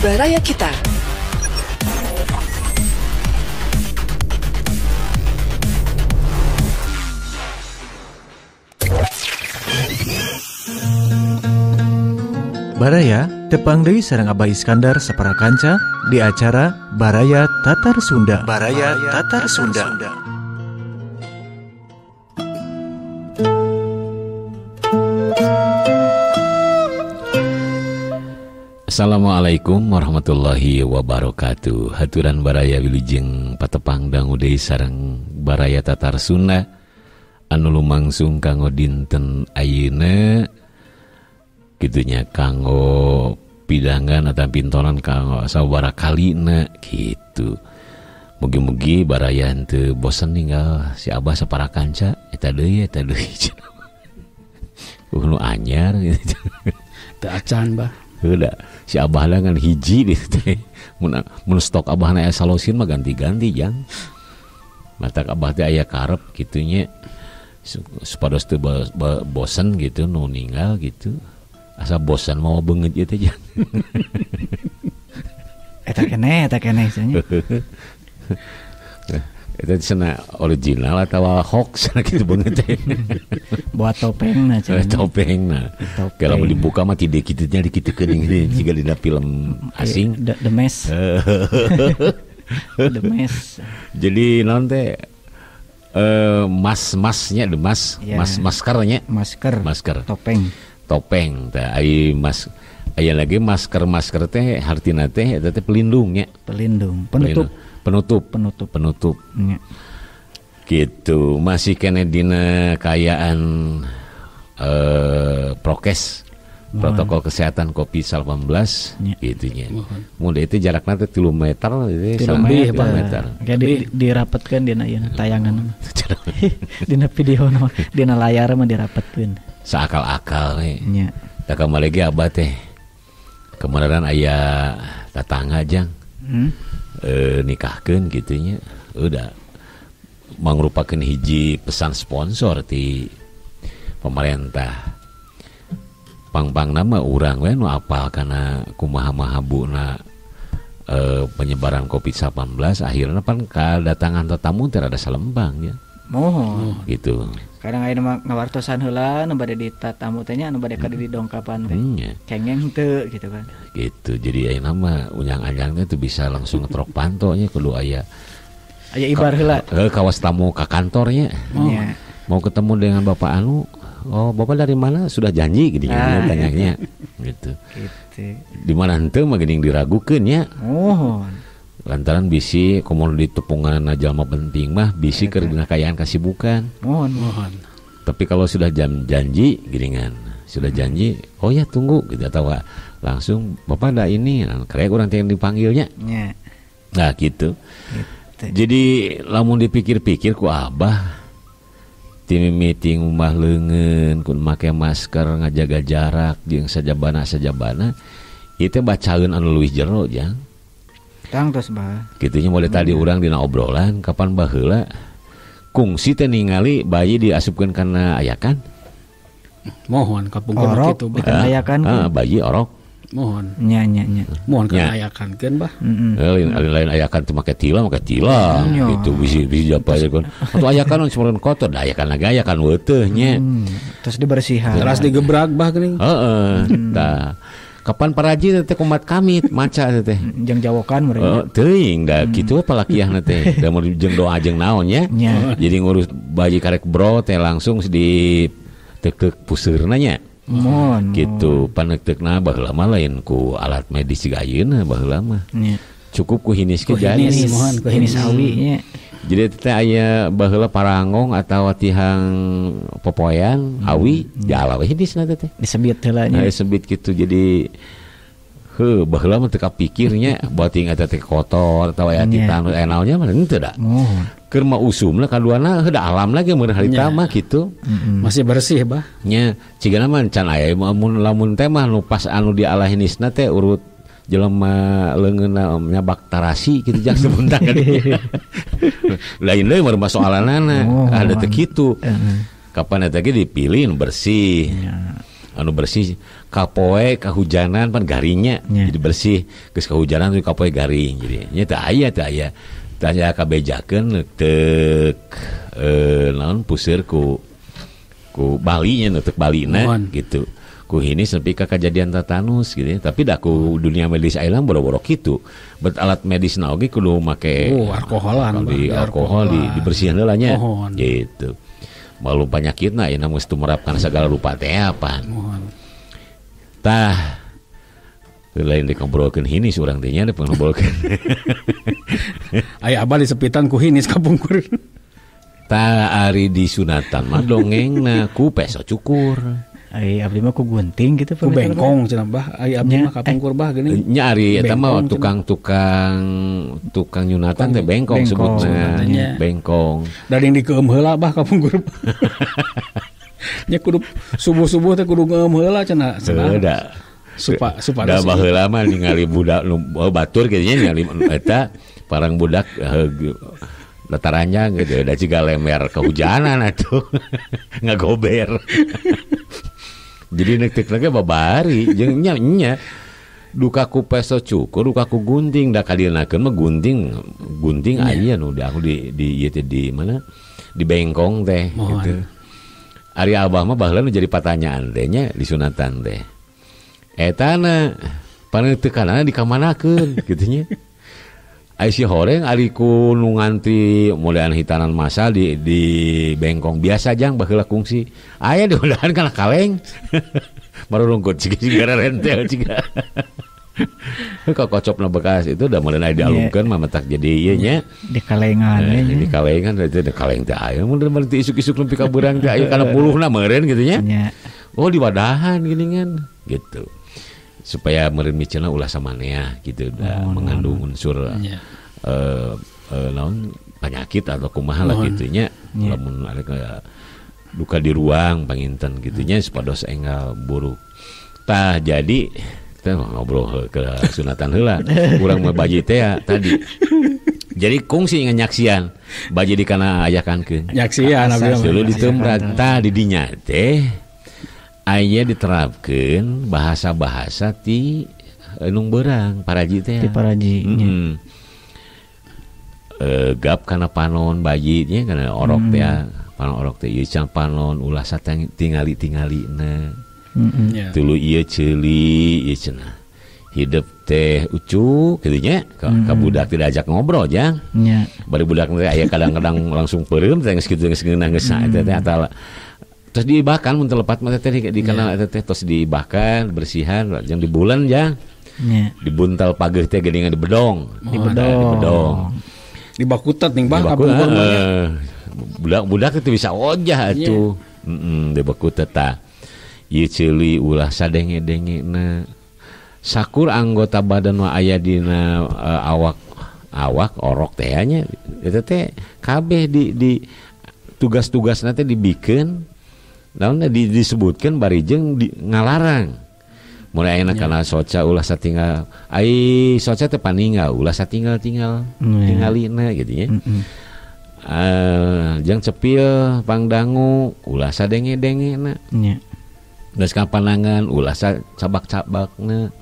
Baraya Kita. Baraya tepang deui sareng Abah Iskandar sapara kanca di acara Baraya Tatar Sunda. Baraya Tatar Sunda. Assalamualaikum warahmatullahi wabarakatuh. Haturan Baraya wilujeng patepang dangu deui sareng Baraya Tatar Sunda anu lumangsung kanggo dinten ayeuna gitunya kanggo pidangan atau pintonan kanggo sabaraha kalina gitu. Mugi-mugi Baraya henteu bosen ninggal si Abah sapara kanca eta deui nu anyar gitu. Teu acan bah. Udah si Abah lah kan hiji deh teh. Mun stok Abah na aya salosin mah ganti-ganti jang. Mata Abah teh aya karep gitunya supados teu bosen gitu nu ninggal gitu. Asa bosan mau banget ya teh jang. Eta keneh cenah. Eta cenah original atau hoax gitu banget teh. Buat topengna cenah. Topengna. Kalau mau dibuka mah tidak kitanya dikiteukeun ini siga dina film asing. The Mess. The Mess. Jadi naon teh masnya The Mas, ya. Maskernya. Masker. Topeng teh ai aya lagi masker teh hartina teh eta teh pelindungnya. Penutup. Ya. Gitu. Masih kene dina kayaan prokes. Protokol kesehatan COVID-19 ya. Gitunya. Mun itu jarakna teh 3 meter itu meter. Kayak dirapetkeun dina ieu tayangan. Dina video mah dina layar mah dirapetkeun. Saakal-akal nya. Da kamalege Abah teh kemarin aya tatangga jang. Nikahkeun gitunya. Udah mangrupakeun hiji pesan sponsor ti pemerintah. Pang nama urang we nu apal kana kumaha mahabuna penyebaran COVID-19 akhirna pan kadatangan tetamu teh rada salembang ya. Gitu. Kadang aya mah ngawartosan heula nu bade ditatamu teh nya anu bade kada didongkapan teh. Kengeng teu gitu kan. Gitu. Jadi ayeuna mah unyang-anyang teh bisa langsung ngetrok panto nya kudu aya ibar heula. Kawas tamu ka kantornya. Mau ketemu dengan Bapak anu. Oh, Bapak dari mana? Sudah janji gitu tanyanya. Gitu. Di mana henteu mah geuning diragukeun nya. Lantaran bisi komo di tepungan jalma penting mah bisi keur dina kayaan kasibukan. Mohon. Tapi kalau sudah janji geuningan, sudah janji, oh ya tunggu gitu atau langsung Bapak ada ini, karek urang teh dipanggilnya. Nah, gitu. Jadi lamun dipikir-pikir ku Abah tim meeting umah leungeun kun make masker ngajaga jarak jeung sajabana ieu teh bacaeun anu leuwih jero jang. Tang tos bah. Kitunya mulai tadi urang dina obrolan kapan baheula kungsi teh ningali bayi diasupkeun kana ayakan. Mohon kapungkur kitu bah. Ayakan. Bayi orok. Mohon. Nya. Mohon kana ayakankeun bah. Lain ayakan teh make tilam gitu bisi apa ya kan. Atuh ayakan nu kotor da ayakan lagi ayakan weuteuh nya. Terus dibersihan. Terus digebrag bah geuning. Tah. Kapan paraji teh kumat kamit maca teh jeung jawokan meureun. Teuing da kitu palakiahna teh da mun jeung doa jeung naon nya. Jadi ngurus bayi karek bro teh langsung di tek-tek puseurna nya. Gitu paneukteukna baheula mah lain ku alat medis siga ayeuna baheula mah. Cukup ku hinis ke jadi. Mohon ku hinis sawi nya. Jadi teh aya baheula parangong atau tihang popoyan awi jala we hinisna teh. Disebit heula nya. Disebit gitu jadi baheula mah teu kapikirnya beuting eta teh kotor atawa aya titan enalnya mah henteu da. Keur mah usumna kaduana heuda alam lagi mun harita mah gitu. Masih bersih bah. Nya cigana mah can aya mun lamun teh mah nu pas anu dialahinisna teh urut jelema leungeunna nya baktarasi kitu jang sebentar. Lain deui mah soalanana ada teh kitu. Kapan eta ge dipilih bersih. anu bersih kapoe kahujanan pan garingnya jadi bersih geus kahujanan tuh kapoe garing jadi nya teu aya tanya kabejakeun teu naon puseur ku Bali nya teu Balina gitu ku hini sampai ke kejadian tetanus gitu tapi dah ku dunia medis ailang boro-boro kitu bet alat medis na oge kudu make alkoholan alkohol dibersihan heula nya gitu malu penyakitna ina mesti merapkan segala rupa teh apa tah lain dikobrolkeun hinis urang teh nya ngobrolkeun aya abah disepitan ku hinis kapungkur tah ari di sunatan mah dongengna ku peso cukur ai abdi mah ku gunting gitu ku bengkong cenah bah ai abdi mah kapungkur bah geuning nya ari eta mah tukang nyunatan teh bengkong sebutna bengkong daring dikeum heula bah kapungkur nya kudu subuh-subuh teh kudu ngeum heula cenah da supa da baheula mah ningali budak batur kitu nya ningali eta parang budak lataranjang gitu da ciga lemer kehujanan atuh ngagober jadi nek lagi babari jeung nya duka ku peso cukur duka ku gunting da kadienakeun mah gunting aya nu aku di ieu teh di mana di bengkong teh gitu ari abah mah baheula nu jadi pertanyaan teh nya di sunatan teh eta na paneuk teu kana dikamanakeun kitu nya ai si horeng ari ku nu ngantri modelan hitanan masal di bengkong biasa jang baheula kungsi aya di undahan kana kaleng baru rungkut ciga rentel ciga kokocopna bekas itu udah mulai dialungkeun mah metak jadi ieu nya di kalengan di kalengan itu di kaleng teh aya mun teu isuk-isuk nepi ka beurang teh aya kana puluhna meureun kitu nya oh di wadahan geuningan gitu supaya meureun micelna ulah samanea gitu udah mengandung unsur naon penyakit atau kumaha lah gitu nya lamun ada duka di ruang panginten gitu nya supados enggal buruk tah jadi kita ngobrol ke sunatan heula urang mah baji teh tadi jadi kungsi nganyaksian baji di kana ayakankeun nyaksian abdi dulu ditembrat tah di dinya teh aya diterapkeun bahasa-bahasa ti nung beurang paraji teh ti paraji gap kana panon bayi nya kana orok teh panon orok teh ieu can panon ulah tingali-tingalina tulu ieu ceuli ieu cenah hidup teh ucuk kitu nya ka budak tidak ajak ngobrol jang bari budak teh aya kadang-kadang langsung peureum teh geus kitu geus ngeunah geus eta teh atala terus diibahkan mun telepat mah teh di kana eta teh tos diibahkan bersihan jeung di bulan jang dibuntal pageuh teh geuningan di bedong di bakutet ning bah budak-budak itu bisa ojah atuh di bakutet tah ieu ceuli ulah sadenge-dengena sakur anggota badan mah aya dina awak orok teh nya eta teh kabeh di tugas-tugasna teh dibikeun naon disebutkeun bari jeung ngalarang mulai ayeuna kana soca ulah satinggal ai soca teh paninggal ulah satinggal tingalina gitu nya jeung cepil pangdangu ulah sadenge-dengena geus kapanangan ulah cabak-cabakna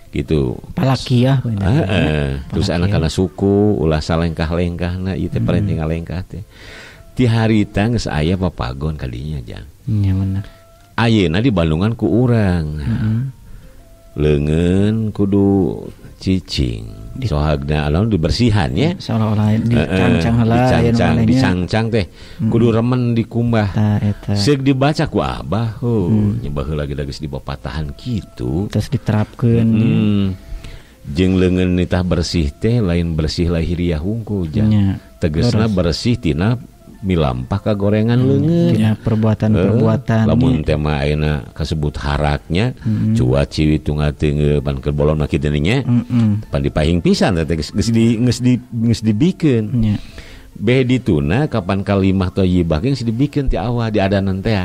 gitu palaki ya terus anak kana suku ulah salengkah-lengkahna ieu teh parenting ngalengkah teh ti harita geus aya papagon kadinya jang nya bener ayeuna di Bandungan ku urang leungeun kudu cicing sohagna anu dibersihan ya seolah-olah dicangcang heula dicangcang teh kudu remen dikumbah seug dibaca ku abah nyebah heula geus dibapatahan kitu terus diterapkeun jeung leungeun nitah bersih teh lain bersih lahiriah hungkul jang tegasna bersih tina milampah ka gorengan leungeun perbuatan lamun teh mah ayeuna kasebut haraknya cuat ciwit tunggal teu pan keur bolon mah kitu nya pan dipahing pisan teh geus dibikeun beh dituna kapan kalimah thayyibah geus dibikeun ti awal di adanan teh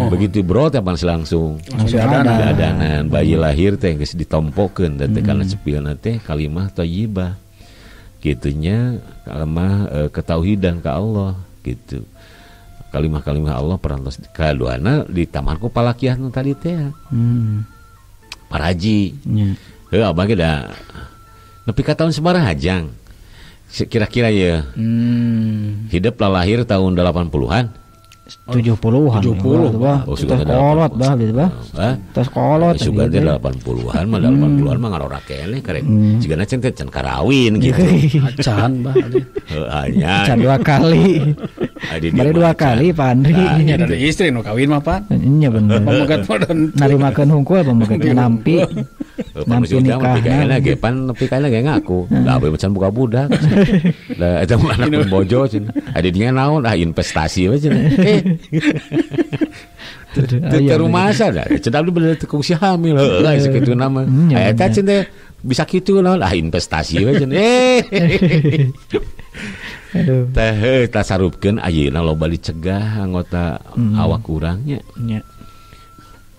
begitu bro teh pan langsung adanan bayi lahir teh geus ditompokeun teh kana cepilna teh kalimah thayyibah kitunya kalimah ketauhidan ka Allah gitu kalimah-kalimah Allah perantos kaduana ditamarku palakiah nu tadi teh para haji abah ge da nepi ka tahun sabaraha hajang kira-kira ya hidup lah lahir tahun 80-an 70-an. 70. Oh, sudah kolot bah gitu bah. Tos kolot. Sudah 80-an mah 80-an mah ngarora keneh karek. Sigana can karawin gitu. Acan bah. Hanya. Acan 2 kali. Baru 2 kali Pak Andri. Nya dari istri nu kawin mah Pak. Nya bener. Pamegat modern. Narimakeun hungkul pamegatna nampi. Nampi nikahna ge pan nepi kaena ge ngaku. Da abeuh macan buka budak. Da eta mah anak bojo cenah. Adi dinya naon investasi we cenah. Teu rumah asa da. Cenah abdi bener teu kungsi hamil. Heuh sakitu nama. Eta cenah bisa kitu naon investasi we cenah. Aduh. Teh tasarupkeun ayeuna loba dicegah anggota awak urangnya. Nya.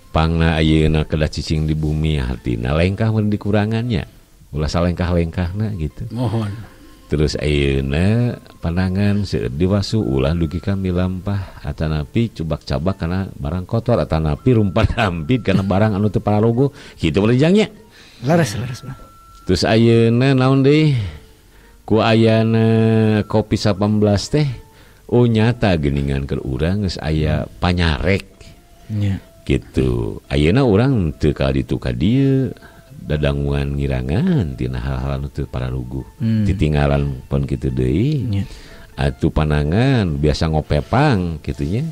Pangna ayeuna kedah cicing di bumi hartina lengkah mun dikurangannya. Ulah salengkah-lengkahna gitu. Mohon. Terus ayeuna pandangan seueur diwasu ulah dugi kami lampah atanapi cubak-cabak kana barang kotor atanapi rumpat hampit kana barang anu teu paralugu kitu melejangnya. Laras. Terus ayeuna naon deui? Ku ayana kopi 18 teh nyata geuningan keur urang geus aya panyarek. Nya. Gitu. Ayeuna urang teu ka ditu ka dieu dadanguan ngirangan tina hal-hal anu teu paralugu. Titinggalan pon kitu deui. Nya. Atuh panangan biasa ngopepang kitu nya.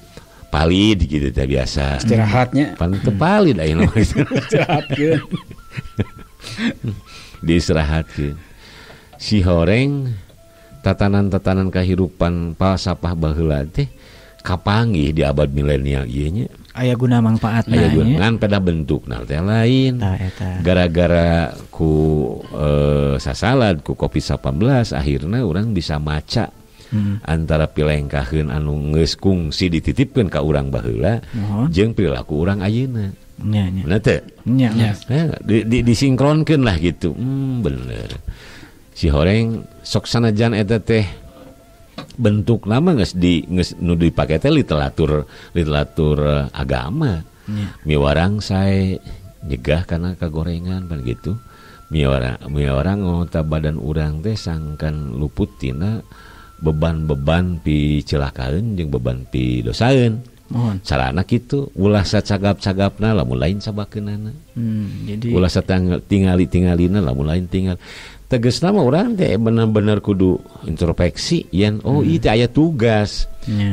Palid gitu teh biasa. Istirahatnya. Pan teu palid ayeuna istirahatkeun. Diistirahatkeun. Si horeng tatanan-tatanan kahirupan palsafah baheula teh kapanggih di abad milenial ieu nya. Aya guna mangpaatna aya ngan pada bentukna teh lain. Gara-gara ku sasalad ku kopi 18 akhirna urang bisa maca antara pilengkaheun anu geus kungsi dititipkeun ka urang baheula jeung perilaku urang ayeuna. Nya. Bener teu? Nya. Disinkronkeun lah gitu. Bener. Si horeng sok sanajan eta teh bentuk nama geus nu dipake teh literatur agama. Miwarang sae nyegah kana kagorengan pan gitu. Miwarang ngota badan urang teh sangkan luput tina beban-beban pi celakaeun jeung beban pi dosaeun. Mohon. Carana kitu ulah sacagap-cagapna lamun lain sabakeunana. Jadi ulah tingali-tingalina lamun lain tinggal. Tegesna mah urang teh bener-bener kudu introspeksi yen ieu teh aya tugas.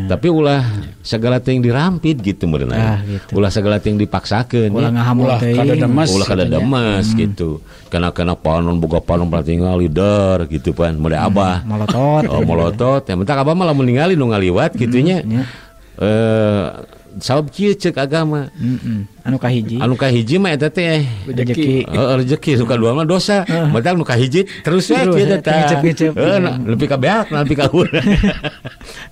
Tapi ulah segala teh dirampit gitu meureunna. Gitu. Ulah segala teh dipaksakeun. Ulah ngahamul teh. Ulah kada demes gitu. Kana panon boga panon tinggal leader gitu pan mode abah. Molotot. Yang penting abah mah lamun ningali nu ngaliwat kitu nya. Sabab kieu ceuk agama. Anu kahiji mah eta teh rezeki suka dua mah dosa. Batak nu kahiji terus we kieu teh. Nepi ka beak, nepi ka urang.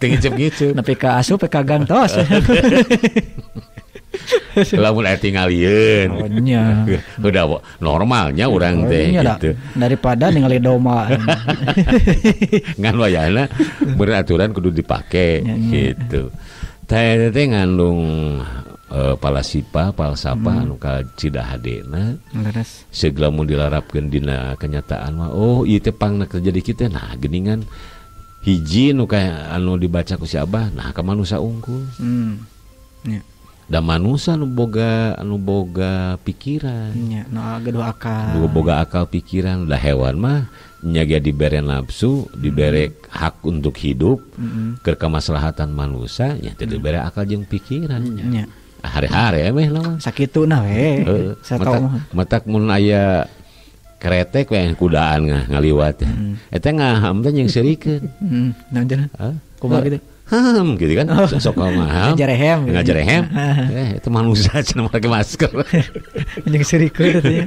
Teu ngicep-ngicep. Nepi ka asup ka gang tos. Lamun aya tingalieun. Nya. Udah normalnya urang teh gitu. Daripada ningali doma. Ngan wayahna beraturan kudu dipake gitu. Teh ngandung palasipa palsapa anu ka cidahadena segala mun dilarapkeun dina kenyataan mah ieu teh pangna terjadi kitu nah geuningan hiji nu anu dibaca ku si Abah nah ka manusia unggul da manusia anu boga pikiran nya nu boga akal pikiran da hewan mah nyaga dibere nafsu, dibere hak untuk hidup, keur kamaslahatan manusia, nya teu dibere akal jeung pikiran. Hari-hari meh lawan. Sakituna we. Matak mun aya kretek we kudaan ngaliwat. Eta ngaham teh jeung seurikeun. Naon cenah? Kumaha kitu? Gitu kan. Sok ngaham. Ngajarehem. Itu manusia cenah make masker. Jeung seurikeun teh.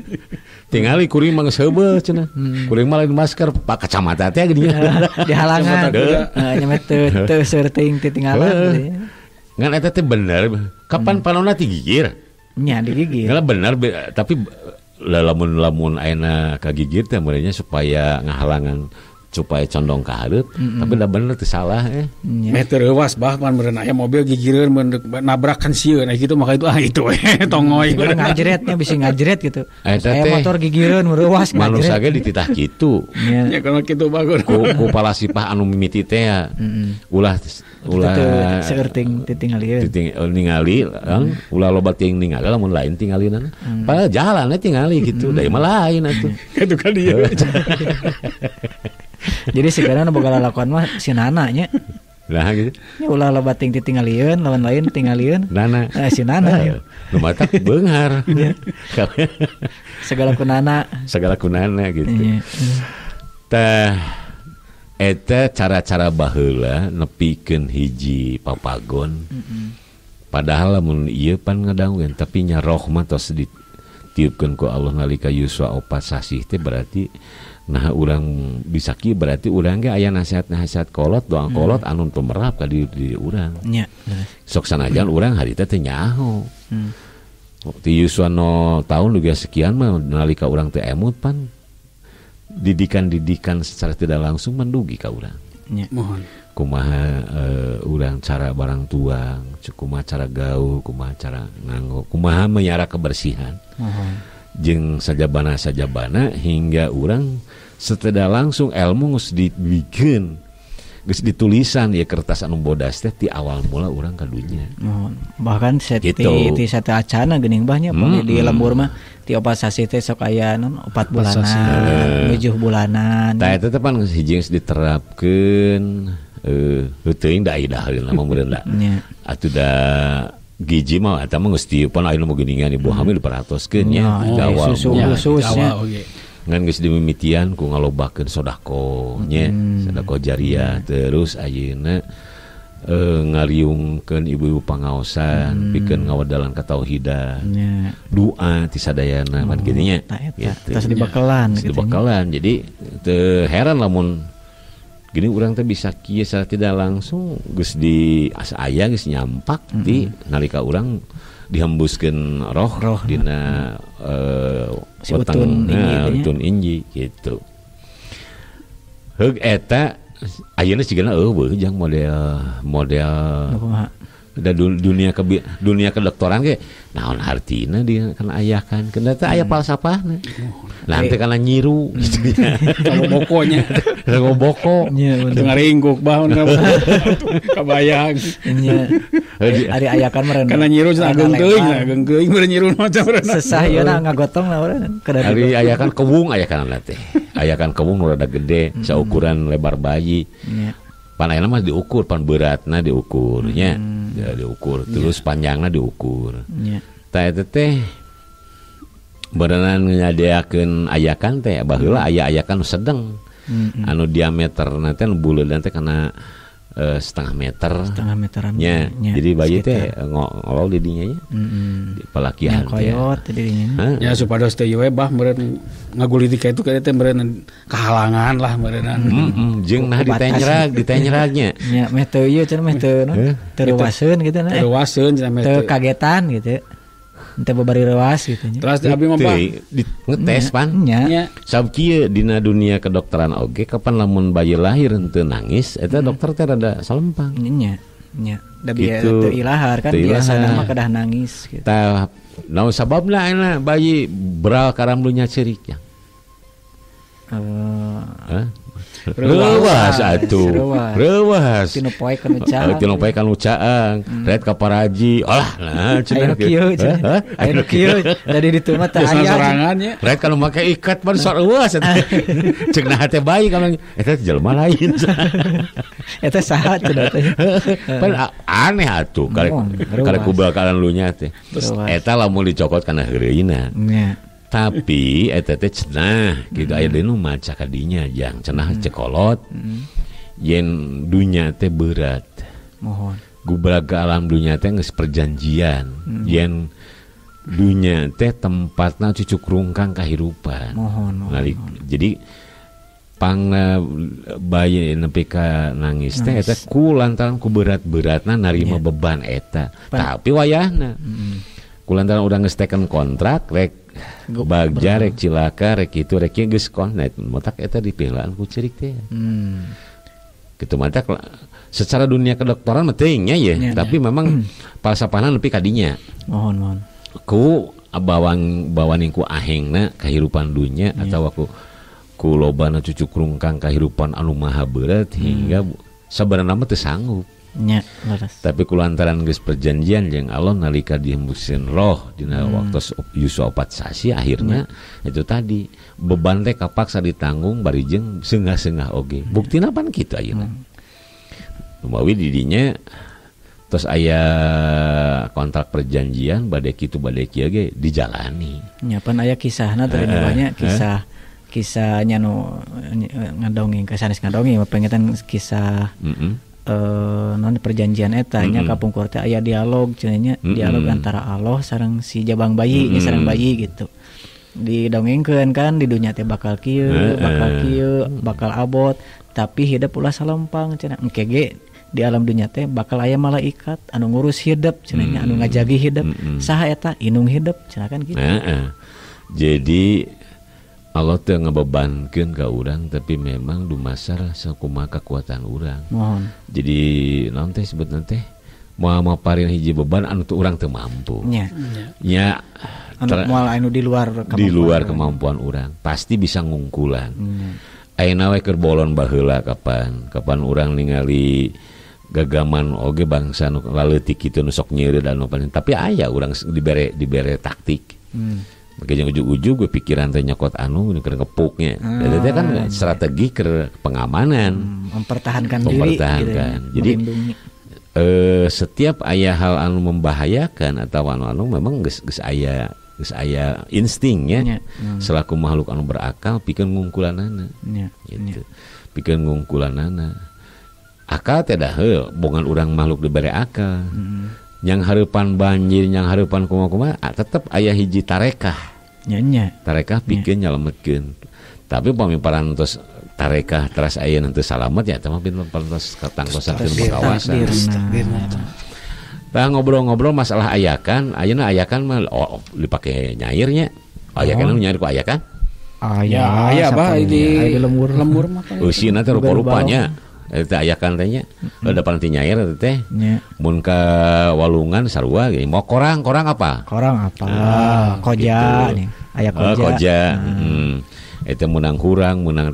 Tingali kuring mah geus heubeul cenah. Kuring mah lain masker, pak kacamata teh geuningan. Dihalangan. Nyamet teu seuting tinggalan. Ngan eta teh bener. Kapan panonna digigir? Nya digigir. Ngala bener tapi lamun ayeuna kagigir teh meureunnya supaya ngahalangan supaya condong ka hareup tapi da bener teu salah meter euwas bah pan meureun aya mobil gigireun nabrakan sieun gitu maka itu tongoy ngajretnya bisa ngajret gitu saya motor gigireun meurewas ngajret manusia ge dititah kitu nya kana kitu bagus ku palasipah anu mimiti teh ulah seurting ditingalieun ningali ulah loba ting ningali lamun lain tingalina padahal jalannya tingali gitu da mah lain atuh itu kan dia jadi sekarang boga lalakuan mah si Nana nya lah gitu nya ulah loba ting ditingalieun lawan lain tingalieun Nana si Nana nu mata beunghar segala kunana gitu tah eta cara-cara baheula nepikeun hiji papagon padahal lamun ieu pan ngadangueun tapi nya roh mah tos ditiupkeun ku Allah nalika Yuswa opat sasih teh berarti nah urang bisa kieu berarti urang ge aya nasihat-nasihat kolot doang kolot anu tumerap ka diri urang nya sok sanajan urang harita teh nyaho ti Yuswa no tahun juga sekian mah nalika urang teh emut pan didikan secara tidak langsung mendugi ka urang nya mohon kumaha urang cara barang tuang kumaha cara gaul kumaha cara nganggo kumaha menyara kebersihan jeung sajabana hingga urang setelah langsung ilmu geus dibikeun geus ditulisan ya kertas anu bodas teh ti awal mula urang ka dunya bahkan ti satu acana geuning bahnya di lembur mah ti opat sasi teh sok aya 4 bulanan 7 bulanan tah eta teh pan hiji geus diterapkeun teuing da ida heula mah meureun da atuh da giji mah eta mah geus dieupan aya nu geuningan ibu hamil diperatoskeun nya Jawa Jawa oge ngan geus dimimitian ku ngalobakeun sodako nya sodako jariah terus ayeuna ngariungkeun ibu-ibu pangaosan pikeun ngawadalan katauhidan doa ti sadayana pan kitu nya terus dibekelan jadi teu heran lamun gini urang teh bisa kieu secara tidak langsung geus di aya geus nyampak di nalika urang dihembuskeun roh dina si utun inji gitu. Heug eta ayeuna sigana eueuh jeung model da dunia kedokteran ge naon artina dia kana ayakan kena teh aya falsafahna lah teh kana nyiru gitu nya bokonya ngoboko dengar ringguk baun kabayang nya ari ayakan meureun kana nyiru ageng teuing meureun nyiru macam sesah ieu na ngagotong na urang ari ayakan kewung ayakan teh ayakan kewung nu rada gede saukuran lebar bayi pan ayeuna mah diukur pan beratna diukur nya diukur terus panjangna diukur tah eta teh berenang nyadiakeun ayakan teh baheula aya ayakan sedeng anu diameterna teh buleudna teh kana setengah meteran nya jadi bayi teh ngolol di dinya nya di palakihan teh koyot di dinya ya supados teh we bah meureun ngaguliti ka itu ka teh meureun kahalangan lah meureun jeung nah ditenyragnya nya meh teu ieu cenah meh teu reuwaseun kitu na reuwaseun cenah meh teu kagetan gitu teu babari reuwas gitu nya terus abi mah bah ngetes pan nya sabab kieu dina dunia kedokteran oge kapan lamun bayi lahir teu nangis eta dokter teh rada salempang nya da bieu teu ilahar kan biasana mah kedah nangis gitu tah naon sababna ana bayi beral karamlunya ceurik ya Reuwas atuh. Reuwas. Tinu poe kanu caang. Red ka paraji. Alah nah cenah kieu. Aya kieu dari ditu mah teh aya. Sorangannya. Red kalau make ikat pan sok reuwas atuh. Ceuk nah teh bayi kalau eta jelema lain. Eta saha cenah teh. Pan aneh atuh kare kubakalan lu nya teh. Terus eta lamun dicokot kana heureuyna. Nya. Tapi eta teh cenah kitu aya deui nu maca ka dinya jang cenah cekolot yen dunya teh berat mohon gubraga alam dunya teh geus perjanjian yen dunya teh tempatna cucuk rungkang kahirupan mohon. Jadi pang bayi nepi ka nangis teh eta ku lantaran ku berat-beratna narima beban eta tapi wayahna kulantaran urang geus teken kontrak rek bagja rek cilaka rek kitu rek geus connect motak eta dipihlaan ku ceurik teh. Kitu matak secara dunia kedokteran mah teuing nya ya, tapi memang palsapana nepi ka dinya. Mohon. Ku bawaning ku ahengna kahirupan dunia atau ku lobana cucuk rungkang kahirupan anu maha berat hingga sabarana mah teu sanggup. Nya, leres. Tapi kulantaran geus perjanjian jeung Allah nalika dihembuskeun roh dina waktos yusu 4 sasi akhirnya itu tadi beban teh kapaksa ditanggung bari jeung seungah-seungah oge. Buktina pan kitu ayeuna. Umawi di dinya tos aya kontrak perjanjian bade kitu bade kieu ge dijalani. Nya pan aya kisahna teh banyak kisah nyanu ngadongeng sanes ngadongeng pengetan kisah non perjanjian eta nya kapungkur teh aya dialog cenanya dialog antara Allah sareng si jabang bayi nya sareng bayi gitu didongengkeun kan di dunya teh bakal kieu bakal abot tapi hidup ulah salempang cenah engke ge di alam dunya teh bakal aya malaikat anu ngurus hidup cenanya anu ngajagi hidup saha eta inung hidup cenah kan gitu. Jadi Allah teu ngebebankeun ka urang tapi memang dumasar sakumaha kekuatan urang. Jadi naon teh sebutna teh moal paring hiji beban anu teu urang teu mampu. Nya anu moal anu di luar kemampuan urang pasti bisa ngungkulan. Ayeuna we keur bolon baheula kapan urang ningali gagaman oge bangsa nu laleutik kitu nu sok nyeureud anu paling tapi aya urang dibere taktik. Makanya ujug-ujug gue pikiran teh nyokot anu keur ngepuknya. Itu kan strategi ke pengamanan, mempertahankan diri. Gitu, jadi setiap aya hal anu membahayakan atau anu memang geus aya instingnya. Selaku makhluk anu berakal pikeun ngungkulanana. Gitu. Pikeun ngungkulanana. Akal teh dah bongan urang makhluk dibere akal. Yang hareupan banjir, yang hareupan kumaha-kumaha tetep aya hiji tarekah. Nya. Tarekah pikeun nyalametkeun. Tapi pamiparan tos tarekah teras aya nanti salamet ya teh mah pantos katangtosakeun kawasan. Tah ngobrol-ngobrol masalah ayakan, ayeuna ayakan mah dipake nyairnya. Ayakan nyair ku ayakan? Aya bah di lembur mah. Eusina teh rupa-rupanya. Eta ayakan teh nya depan ti nyair teh mun ka walungan sarua ge mau korang apa koja nih aya koja eta menang kurang menang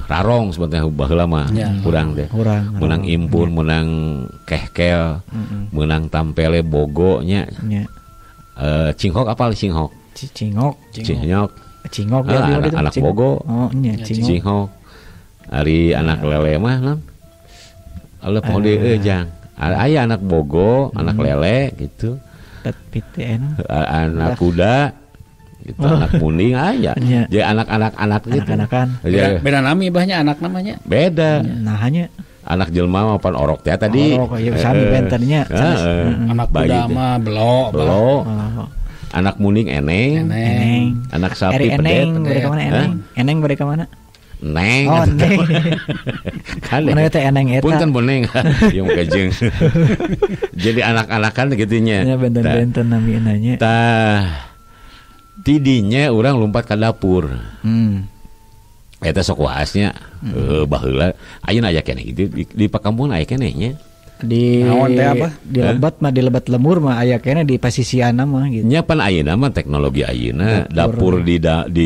rarong sebetulnya baheula mah kurang teh menang impun menang kehkel menang tampele bogo nya cinghok apal cinghok anak bogo cinghok ari anak lele mah non Allah pohon jang aya anak bogo anak lele gitu anak kuda gitu anak muning aya jadi anak gitu beda nami bahnya anak namanya beda hanya anak jelma mah pan orok teh tadi sami bentennya anak kuda mah belo anak muning eneng anak sapi pedet eneng bade ka mana Neng. Oh, Neng. Kan eta eneng eta. Punten boneng. Yang kajeng. Jadi anak-anakan gitunya. Ya benten-benten nami nanya. Tah tidinya orang lompat ke dapur. Eta sok waasnya baheula ayeuna aya keneh gitu di pakampungan aya keneh nya. Di lebat mah di lebat lemur mah aya keneh di pasisiana mah gitu. Nya pan ayeuna mah teknologi ayeuna dapur di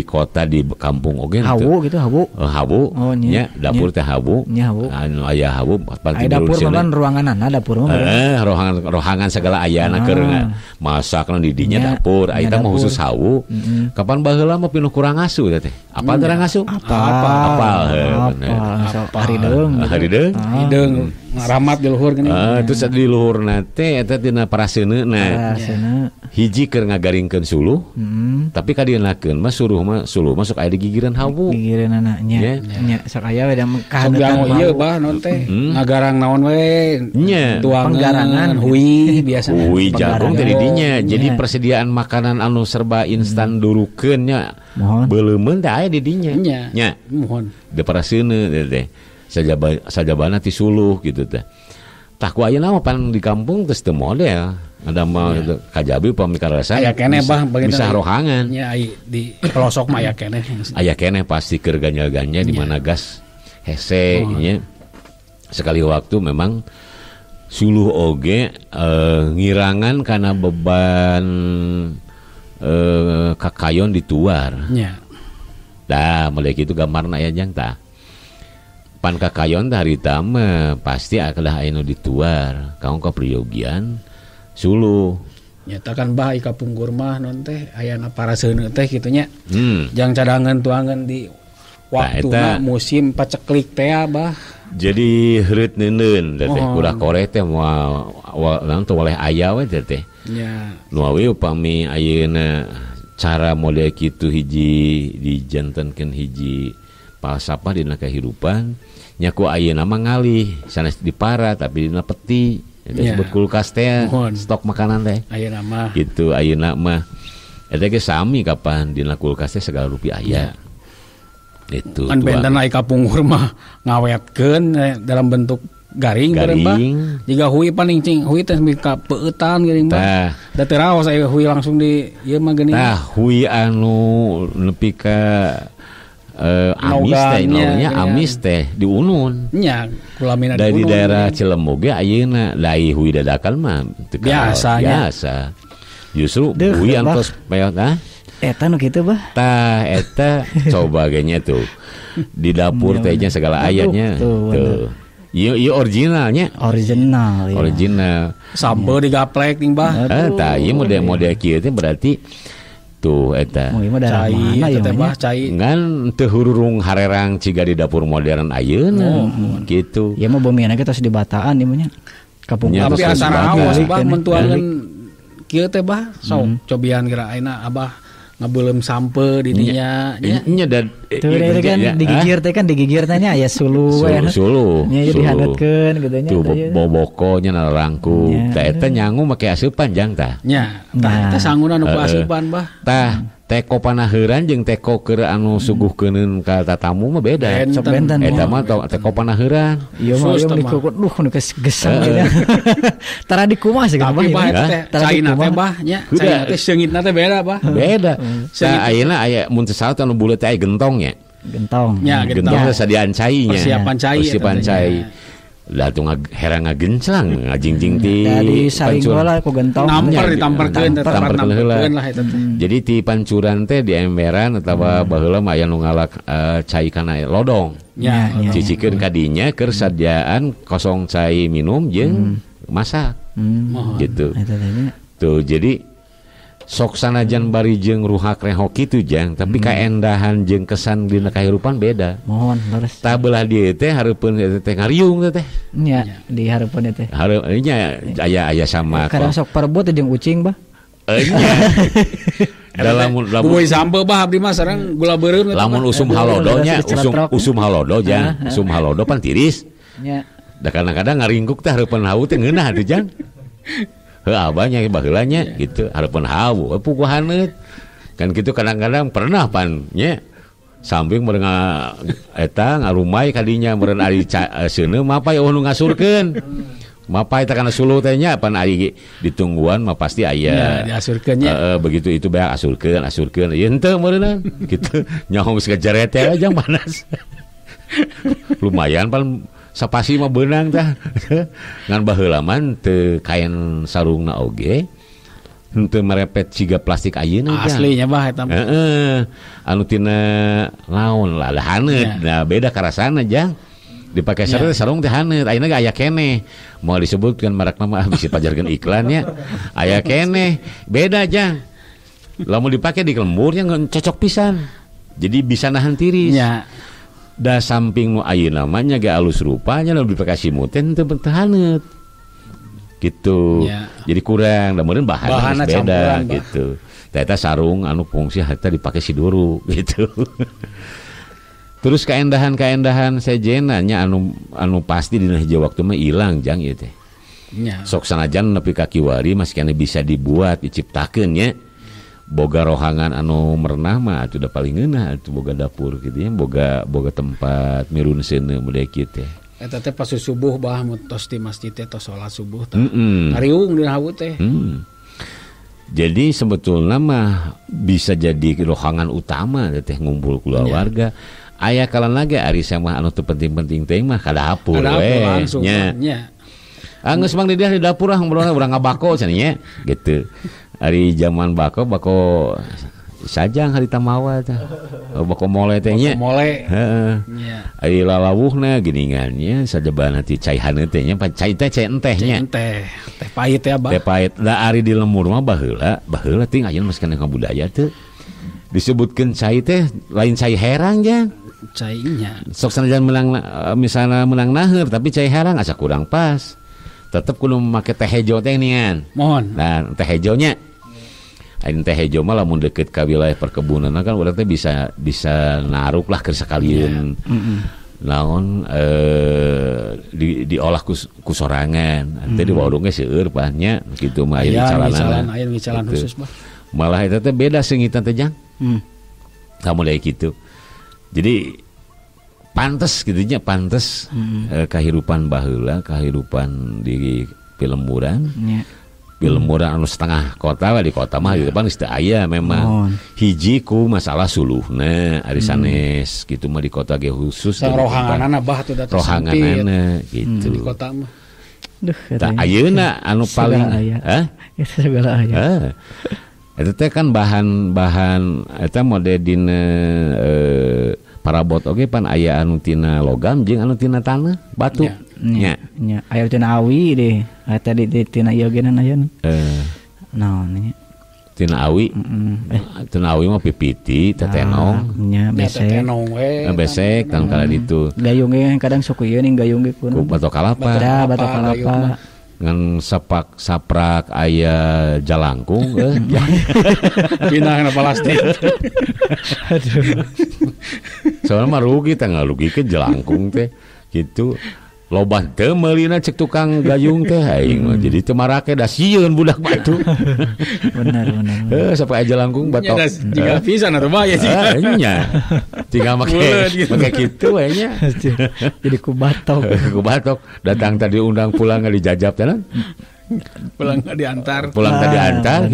kota di kampung oge hawu gitu hawu. Hawu. Nya dapur teh hawu. Anu aya hawu pan dapur mah ruanganana dapur mah. Rohangan segala ayana keur masakna di dinya dapur. Ayeuna mah khusus hawu. Kapan baheula mah pinuh kurang asuh teh. Apal teh asuh? Apal. Harideung. Hideung ngaramat di luhur gini. Terus di luhur nate eta tina paraseuneuna. Hiji keur ngagaringkeun suluh. Tapi kadienakeun mah suluh masuk aya di gigireun hawu. Gigireunana nya. Nya sok aya we kahaneutkan ieu bah naon teh. Ngagarang naon we? Nya. Tuangan hui biasa. Hui jagung teh di dinya. Jadi persediaan makanan anu serba instan durukeun nya. Beuleumeun teh aya di dinya. Nya. Mohon. Da paraseuneun teh. Sajabana ti suluh gitu teh. Tah ku ayeuna mah pan di kampung geus teu model. ada mah kajabi pamikarasa aya keneh bah bisa rohangan nya di pelosok mah aya keneh pasti keur ganjal-ganjal di mana gas hese nya sekali waktu memang suluh oge ngirangan karena beban kakayon dituar nya dah mulai gitu gambarna aya jang tah pan kakayon harita mah pasti adalah anu dituar kamu kepriyogian suluh nyata kan bah ika punggur mah non teh ayana paraseun teh kitu nya jang cadangan tuangan di waktuna musim paceklik teh bah jadi heureut neuneun teh udah kore teh moal naon teh oleh aya we teh nya nu awi upami ayeuna cara model kitu hiji dijantenkeun hiji palsafah dina kahirupan nya ku ayeuna mah ngalih sanes dipara tapi dina peti itu disebut kulkas teh stok makanan teh ayeuna mah gitu ayeuna mah eta ge sami kapan dina kulkas teh segala rupi aya itu kan benten ika punggur mah ngawetkeun dalam bentuk garing bah jika hui panincing hui teh ka peueutan geuning bah da teu raos aya hui langsung di ieu mah geuning hui anu nepi ka amis teh namanya amis teh diunun nya kulamina dari daerah Cilembu ge ayeuna lai hui dadakan mah biasa justru hui antos peot eta nu kitu bah tah eta coba ge nya tuh di dapur teh nya segala ayatnya tuh ieu originalnya original sambel digaplek ting bah tah ieu model kieu teh berarti tuh eta cai ngan teu hururung harerang ciga di dapur modern ayeuna gitu ya mah bomiana ge tos di Bataan ieu nya kapung tapi asana awas bah mentuangan kieu teh bah sok cobian geura ayeuna abah ngabeulem sampe di dinya nya dan teu kan digigir teh kan digigir teh nya aya sulu nya dihanutkeun kitu nya tuh boboko nya narangkung tah eta nyangu make aseupan jang tah nya tah eta sanguna nu aseupan bah tah teko panaheuran jeung teko keur anu suguhkeuneun ka tatamu mah beda eta mah teko panaheuran ieu mah dikukut nu gesang gitu tara dikumaha sih tapi bah caina teh bah nya caina teh seungitna teh beda bah beda tah ayeuna aya mun teu salah anu bulet teh aya gentong nya gentong sadian cai nya persiapan cai lah tuh herang ngagenclang ngajingjing ti saring bola ku gentong ditamperkeun lah eta jadi ti pancuran teh di emberan atawa baheula mah aya nu ngalak cai kana lodong cicikeun ka dinya keur sadiaan kosong cai minum jeung masak gitu tuh jadi sok sanajan bari jeung ruhak rehok kitu jang tapi kaendahan jeung kesan dina kahirupan beda mohon leres tah beulah dieu teh hareupeun teh ngariung teh nya di hareupeun teh nya aya sama kadang sok parebut jeung ucing bah nya dalam beuy sampe bah abdi mah sareng gula beureum lamun usum halodo nya usum halodo jang usum halodo pan tiris nya da kadang-kadang ngaringkuk teh hareupeun hawu teh ngeunah atuh jang abahnya baheulanya gitu hareupeun hawu puguhaneut kan gitu kadang-kadang pernah pan nya samping meureun eta ngarumay ka dinya meureun ari seuneu mapay nu ngasurkeun mapay teh kana sulu teh nya pan ari ditungguan mah pasti aya diasurkeun nya begitu itu bae asurkeun ieu henteu meureunan gitu nyaho geus kejaret teh jang panas lumayan pan sapasi mah beunang tah ngan baheula man teu kain sarungna oge teu merepet siga plastik ayeuna aslinya bah eta anu tina naon lah haneut nah beda karasana jang dipake sarung teh haneut ayeuna ge aya keneh moal disebutkeun merekna mah bisa pajarkeun iklannya aya keneh beda jang lamun dipake di lemburnya cocok pisan jadi bisa nahan tiris da samping nu ayeuna namanya ge alus rupanya lebih pakai simuten teu haneut gitu jadi kurang da meureun bahanna beda gitu tah eta sarung anu fungsi eta dipake siduru gitu terus kaendahan sejena nya anu pasti dina hiji waktu mah ilang jang ieu teh sok sanajan nepi ka kiwari masih kana bisa dibuat diciptakeun nya boga rohangan anu merenah mah atuh da paling ngeunah atuh boga dapur kitu nya boga tempat mirun seuneu model kieu teh eta teh pas subuh bah tos di masjid teh tos salat subuh teh ngariung di hawu teh. Jadi sebetulnya mah bisa jadi rohangan utama teh ngumpul keluarga. Aya kalana ge ari mah anu teu penting-penting teh mah ka dapur we nya. Geus mang di dapur urang ngabako cenah gitu. Ari zaman bako sajang hari tamawa teh. Bako mole teh nya. Mole. Heeh. Ari lalawuhna geuningannya sajabana ti cai haneut teh nya, cai teh cai enteh nya. Teh pahit ya, Abah. Teh pahit. Da ari di lemur mah baheula ting ayeuna masih kana budaya teh. Disebutkeun cai teh lain cai herang jang. Cainya. Sok sanajan menang misalna menang naheur tapi cai herang asa kurang pas. Tetep kudu make teh hejo teh ningan. Mohon. Nah, teh hejonya. Ain teh hejo mah lamun deukeut ka wilayah perkebunan kan urang teh bisa naruk lah keur sakalian. Naon diolah ku sorangan. Teh di warung ge seueur pahnya kitu mah aya di calan khusus mah. Malah eta teh beda seungitan teh jang. Kamu dari kitu. Jadi pantes gitunya kahirupan baheula kahirupan di Pilemuran. Pilemuran anu setengah kota di kota mah di depan geus teu aya memang. Hiji ku masalah suluhna ari sanes kitu mah di kota ge khusus rohanganana bah teh datang rohanganana gitu. Di kota mah. Duh, ayeuna anu paling itu segala aya. Eta teh kan bahan eta mode dina parabot oge pan aya anu tina logam jeung anu tina tanah batu nya aya tina awi deh eta di tina ieu ge aya naon nya tina awi tina awi mah pipiti tetenong nya besek kan kala ditu gayung ge kadang sok ieu ning gayung ge ku batok kalapa ngan saprak aya jalangkung pindah na plastik. Aduh. Soalnya mah rugi teh ngalugikeun jalangkung teh gitu. Loba teu meulina cek tukang gayung teh aing jadi teu marake da sieun budak batu. Benar. Sampai aja jalangkung batok. Tinggal pisan atuh mah ya sih. Nya. Tinggal make kitu we nya. Jadi ku batok. Datang tadi undang pulang dijajab teh lan. Pulang diantar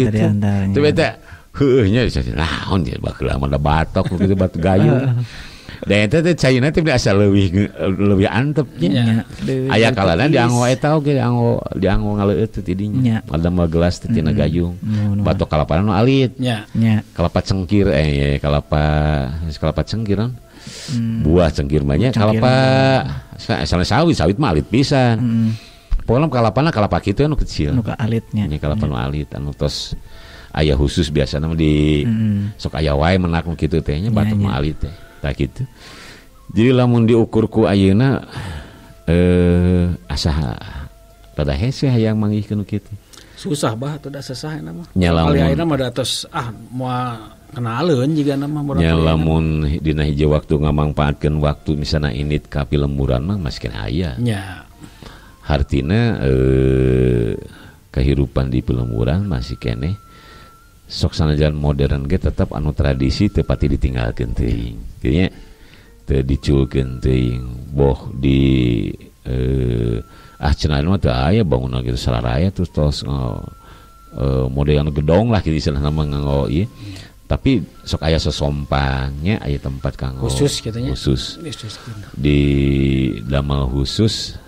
gitu. Teu beta heueuh nya naon dia baheula mah da batok kitu batu gayung. Dan itu cairna teh asa leuwih antep nya. Aya kalana dianggo eta oge dianggo ngaleueut teh tidinya. Ada mah gelas teh tina gayung. Batok kalapana nu alit. Nya. Kalapa cengkir kalapa cengkir kan. Buah cengkir mah nya kalapa sawit mah alit pisan. Pokona kalapana kalapa kitu anu kecil. Nu ka alitnya. Nya kalapa nu alit anu tos aya khusus biasana di sok aya wae menak nu kitu teh nya batok mah alit teh. Gitu. Jadi lamun diukur ku ayeuna asa rada hese hayang manggihkeun kitu. Susah bah atuh da sesah eta mah. Lamun ayeuna mah da tos moal kenaleun jiga nama murah. Nya lamun dina hiji waktu ngamangpaatkeun waktu misalna init ka Pilemuran mah masih aya. Nya. Hartina kehidupan di Pilemuran masih keneh. Sok sanajan modern ge tetap anu tradisi teu pati ditinggalkeun teuing. Kieu nya teu diculkeun teuing. Boh di cenah mah teu aya bangunan kitu salaraya terus tos model gedong lah kitu istilahna mah nganggo ieu. Tapi sok aya sesompangnya aya tempat kanggo khusus kitu nya. Khusus. Di damel khusus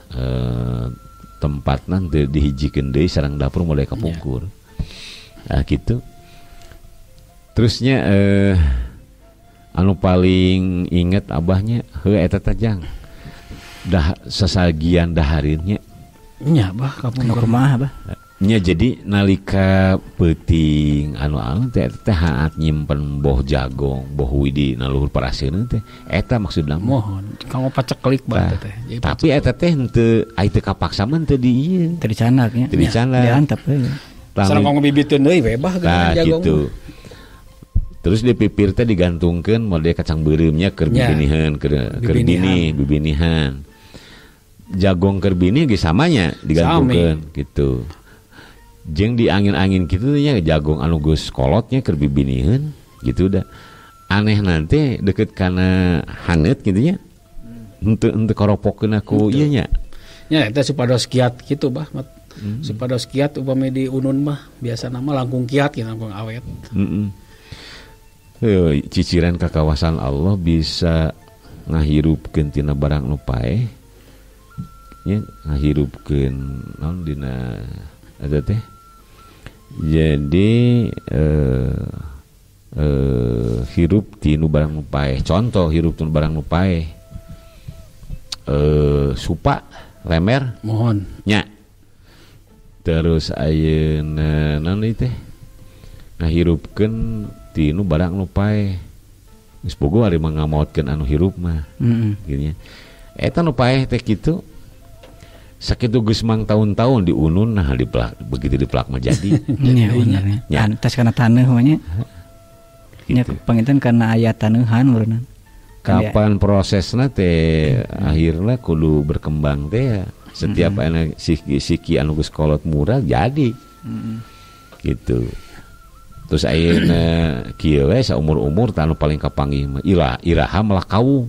tempatna teu dihijikeun deui sareng dapur mulai kapungkur. Nah gitu. Terusnya anu paling inget abahnya eta tajang dah sasagian daharinnya nya bah kapung kumaha bah nya jadi nalika peuting anu teh haat nyimpen boh jagong boh widi naluhur paraseun teh eta maksudna mohon kanggo paceklik bah teh tapi eta teh henteu aya teu kapaksa mah teu di ieu teu dicanak nya teu dicanak diantep we sareng kanggo bibiteun deui we bah jagong gitu. Terus di pipir teh digantungkeun model kacang beureumnya keur bibinihan keur bibinihan. Jagong keur bini ge samanya digantungkeun gitu. Jeung di angin-angin kitu nya jagong anu geus kolotnya keur bibinihan gitu da. Aneh nanti deket kana haneut kitu nya. henteu koropokeun aku ieu nya. Nya eta supados kiat kitu bah. Supados kiat upami di Unun mah biasa nama langkung kiat gitu langkung awet. Ciciran ka kawasan Allah bisa ngahirupkeun tina barang nu paeh. Nya ngahirupkeun naon dina eta teh. Jadi hirup tinu barang nu paeh. Contoh hirup tinu barang nu paeh. Supa, lemer, mohon. Nya. Terus ayeuna naon ieu teh? Ngahirupkeun tinu barang nu paeh. Geus boga ari mah ngamaotkeun anu hirup mah. Gitu nya. Eta nu paeh teh kitu. Sakitu geus mang tahun-tahun di Unun nah begitu dipelak mah jadi. Iya benernya. Antas kana taneuh mah nya. Nya panginten kana aya taneuhan urang. Kapan prosesna teh akhirna kudu berkembang teh setiap anak siki anu geus kolot murah jadi. Gitu. Terus ayeuna kieu we saumur-umur tanu paling kapanggih mah iraha melah kawung.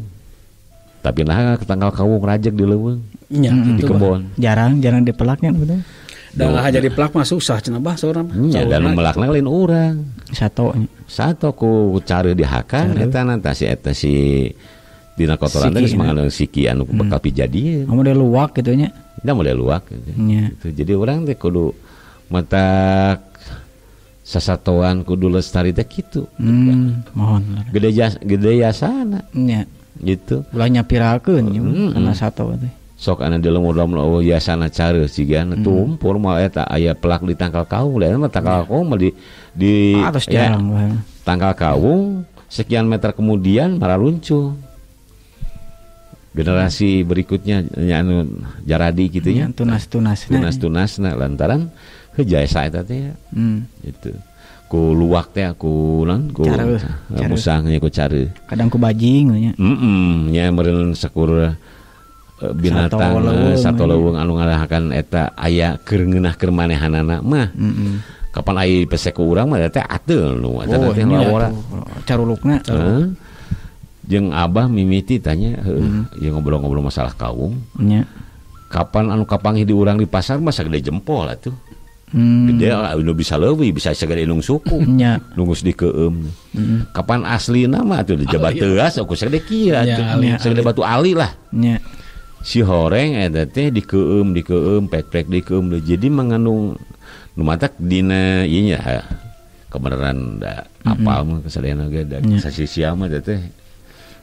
Tapi nah tanggal kawung rajek di leuweung. Nya di kebon. Jarang dipelaknya betul. Da jadi pelak mah susah cenah bah saurang. Nya dan melakna lain urang. Sato ku cara dihakan eta nanti si dina kotoran teh geus mangandung siki anu bakal pijadieun. Model luwak gitu nya. Da model luwak gitu. Jadi urang teh kudu mata sasatoan kudu lestari teh kitu. Mohon. Gede jasana. Nya. Gitu. Ulah nyapirakeun kana sato teh. Sok anu dilemu-lemu jasana cara sigan tumpur mah eta aya pelak di tangkal kawung lain mah tangkal kawung mah di atas jarang tangkal kawung sekian meter kemudian malah luncur. Generasi berikutnya anu jaradi kitu nya tunas-tunasna lantaran hejasa eta teh gitu. Ku luwak teh ku naon ku musang nya ku careu. Kadang ku bajing nya. Nya meureun sakur binatang sato leuweung anu ngalahakan eta aya keur ngeunah keur manehanana mah. Kapan aya pesek ku urang mah teh ateul nu eta teh lawora carulukna. Jeung abah mimiti tanya ieu ngobrol-ngobrol masalah kawung. Nya. Kapan anu kapanggih di urang di pasar mah sagede jempol atuh. Gede anu bisa leuwih bisa sagede inung suku. Nya. Nunggus dikeueum. Kapan aslina mah atuh di jabat teuas aku sagede kieu atuh. Sagede batu ali lah. Nya. Si horeng eta teh dikeueum pek-pek dikeueum jadi mengandung nu matak dina ieu nya kebenaran da apal mah kasadayana ge da sasisia mah teh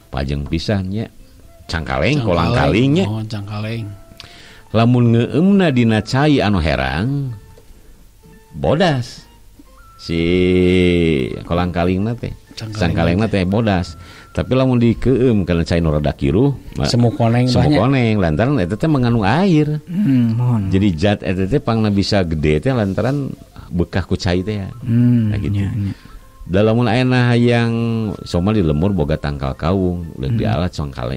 pajeng pisan nya cangkaleng kolang kaling nya cangkaleng lamun ngeueumna dina cai anu herang bodas si kolang kalingna teh cangkalengna teh bodas. Tapi lamun dikeueum kana cai nu rada kiruh semu koneng lantaran eta teh mengandung air. Jadi zat eta teh pangna bisa gede teh lantaran bekah ku cai teh. Nah gitu. Da lamun ayeuna hayang soma di lemur boga tangkal kawung, udah dialat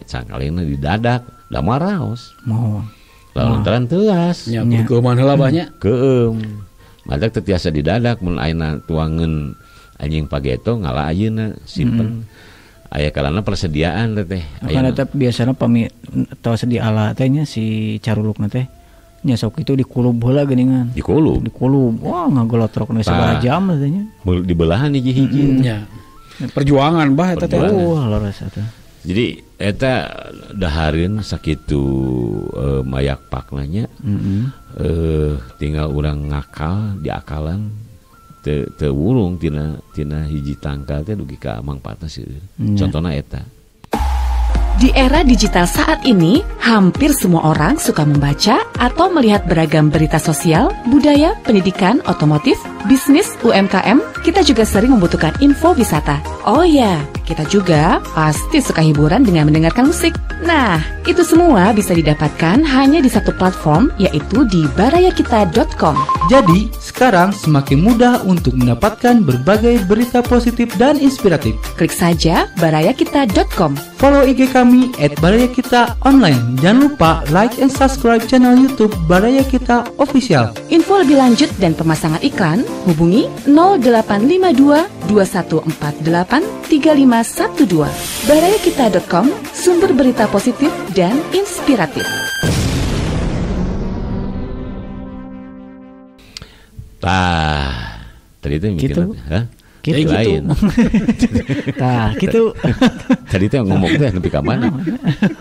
cangkalengna didadak, da mah raos. Lantaran teuas. Nya keueuman heula banyak. Keueum. Madak teu tiasa didadak mun ayeuna tuangeun anjing pageto ngala ayeuna simpen. Aya kalana persediaan teh. Karena teh biasana pami teu sedia ala teh nya si carulukna teh nya sok itu dikulub heula geuningan. Dikulub. Wah ngagolotrok nu sabaraha jam teh nya. Dibelahan hiji-hiji. Nya. Perjuangan bah eta teh. Laras eta. Jadi eta dahareun sakitu mayak pakna nya. Tinggal urang ngakal diakalan teu wurung tina hiji tangkal teh dugi ka mangpaatna seueur. Contona eta. Di era digital saat ini, hampir semua orang suka membaca atau melihat beragam berita sosial, budaya, pendidikan, otomotif, bisnis, UMKM. Kita juga sering membutuhkan info wisata. Oh ya, kita juga pasti suka hiburan dengan mendengarkan musik. Nah, itu semua bisa didapatkan hanya di satu platform, yaitu di barayakita.com. Jadi, sekarang semakin mudah untuk mendapatkan berbagai berita positif dan inspiratif. Klik saja barayakita.com. Follow IG kami @barayakitaonline. Jangan lupa like and subscribe channel YouTube Baraya Kita Official. Info lebih lanjut dan pemasangan iklan Hubungi 0852 2148 3512. Barayakita.com, sumber berita positif dan inspiratif. Tadi itu gitu. Gitu lain. Gitu. Tadi itu ngomong teh nepi ka mana?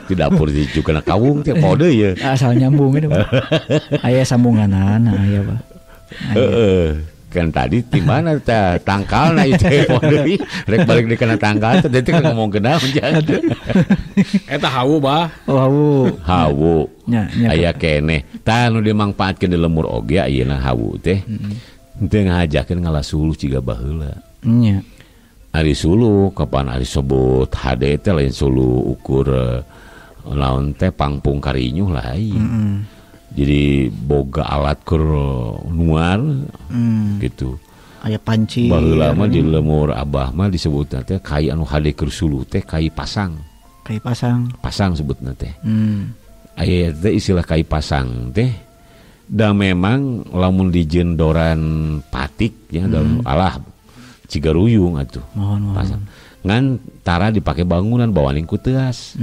Di dapur juga na kawung teh kode ya. Asal nyambung itu. Aya sambunganan aya, Pak. Kan tadi di mana teh tangkalna itu kode rek balik di kana tangkal teh kan ngomong ke naon jangan. Eta hawu bah. Oh, hawu. Nya aya keneh. Tah nu dimangpaatkeun di lemur oge ayeuna hawu teh. Teu ngajakeun ngalasuluh ciga baheula. Nya. Ari suluh kapan ari sebut HD teh lain suluh ukur laon teh pangpung karinyuh lain. Jadi boga alat keur nuar gitu. Aya panci. Baheula mah di lemur abah mah disebutna teh kai anu HD keur suluh teh kai pasang. Kai pasang. Pasang sebutna teh. Aya teh istilah kai pasang teh da memang lamun dijendoran patik ya dalam alah cigaruyung atuh. Pasang. Ngan tara dipake bangunan bawaning ku teuas.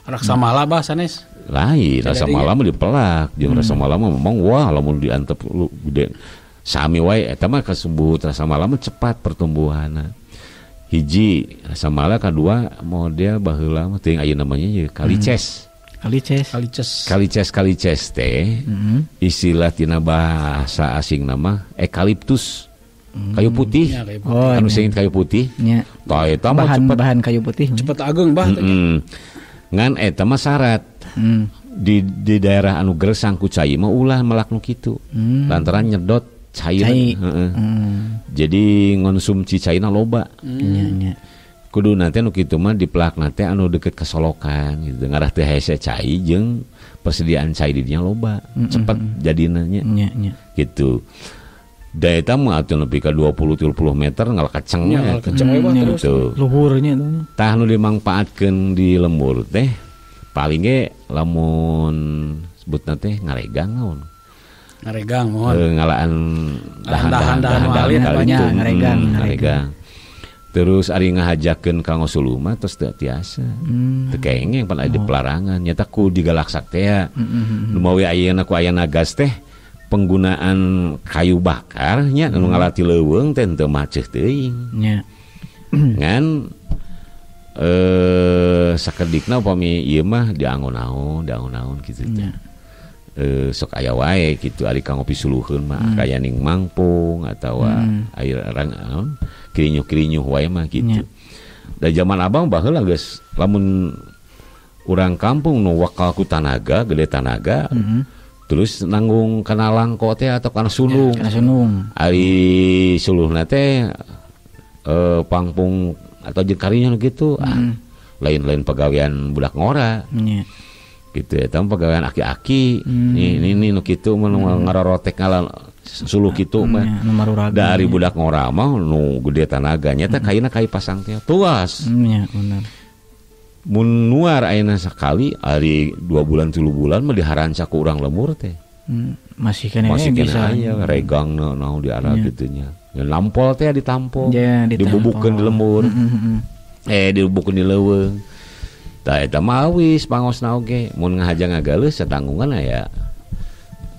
Rasa malah bah sanes. Lain rasa malam dipelak jeung rasa malam memang wah lamun diantep lu gede sami wae eta mah kasebut rasa malam cepat pertumbuhanna. Hiji rasa malam, kadua model baheula mah teuing aya namanya ye kalices. Kalices teh istilah tina bahasa asing nama eukaliptus. Kayu putih. Ya, anu sing kayu putih. Nya. Tah eta mah bahan kayu putih. Cepet ageng bah. Ngan eta mah syarat. Di daerah anu gersang ku cai mah ulah melak nu kitu. Lantaran nyedot cai. Jadi ngonsumsi caina loba. Nya. Kudu nanti anu kitu mah dipelak nanti anu deket ka solokan gitu. Ngarah teh hese cai jeung persediaan cai di dinya loba. Cepet jadina nya. Gitu. Da eta mah atuh nepi ka 20-30 meter ngalakacengnya. Terus luhurnya itu. Tah nu dimangpaatkeun di lembur teh paling ge lamun sebutna teh ngaregang naon. Ngaregang mohon. Ngalaan dahan-dahan ngaregang. Terus ari ngahajakeun ka ngosuluh mah tos teu tiasa. Teu kengeng pan aya di pelarangan nyata ku digalaksak teh. Nu mawi ayeuna ku aya nagas teh penggunaan kayu bakar nya anu ngalati leuweung teh teu maceuh teuing. Nya. Ngan sakedikna upami ieu mah diangon-angon kitu teh. Sok aya wae kitu ari ka ngopi suluheun mah kaya ning mangpung atawa air rangaon kirinyuh wae mah gitu. Da zaman abang baheula geus lamun urang kampung nu wakal ku tanaga, gede tanaga. Terus nanggung kana langko teh atau kana sulung. Kana sulung. Ari suluhna teh pangpung atau jeung karinya gitu. Lain-lain pagawean budak ngora. Gitu eta pagawean aki-aki. Ini nu kitu ngarorotek ngala suluh kitu mah. Dari budak ngora mah nu gede tanaganya teh kaina kai pasang teh tuas. Nya bener. Mun nuar ayeuna sakali ari 2 bulan 3 bulan mah diharanca ku urang lemur teh. Masih kene bisa aya regang naon di arah kitu nya. Lampol teh ditampol. Dibubukeun di lembur. Dibubukeun di leuweung. Tah eta mah wis pangosna oge mun ngahaja ngagaleus satanggungan aya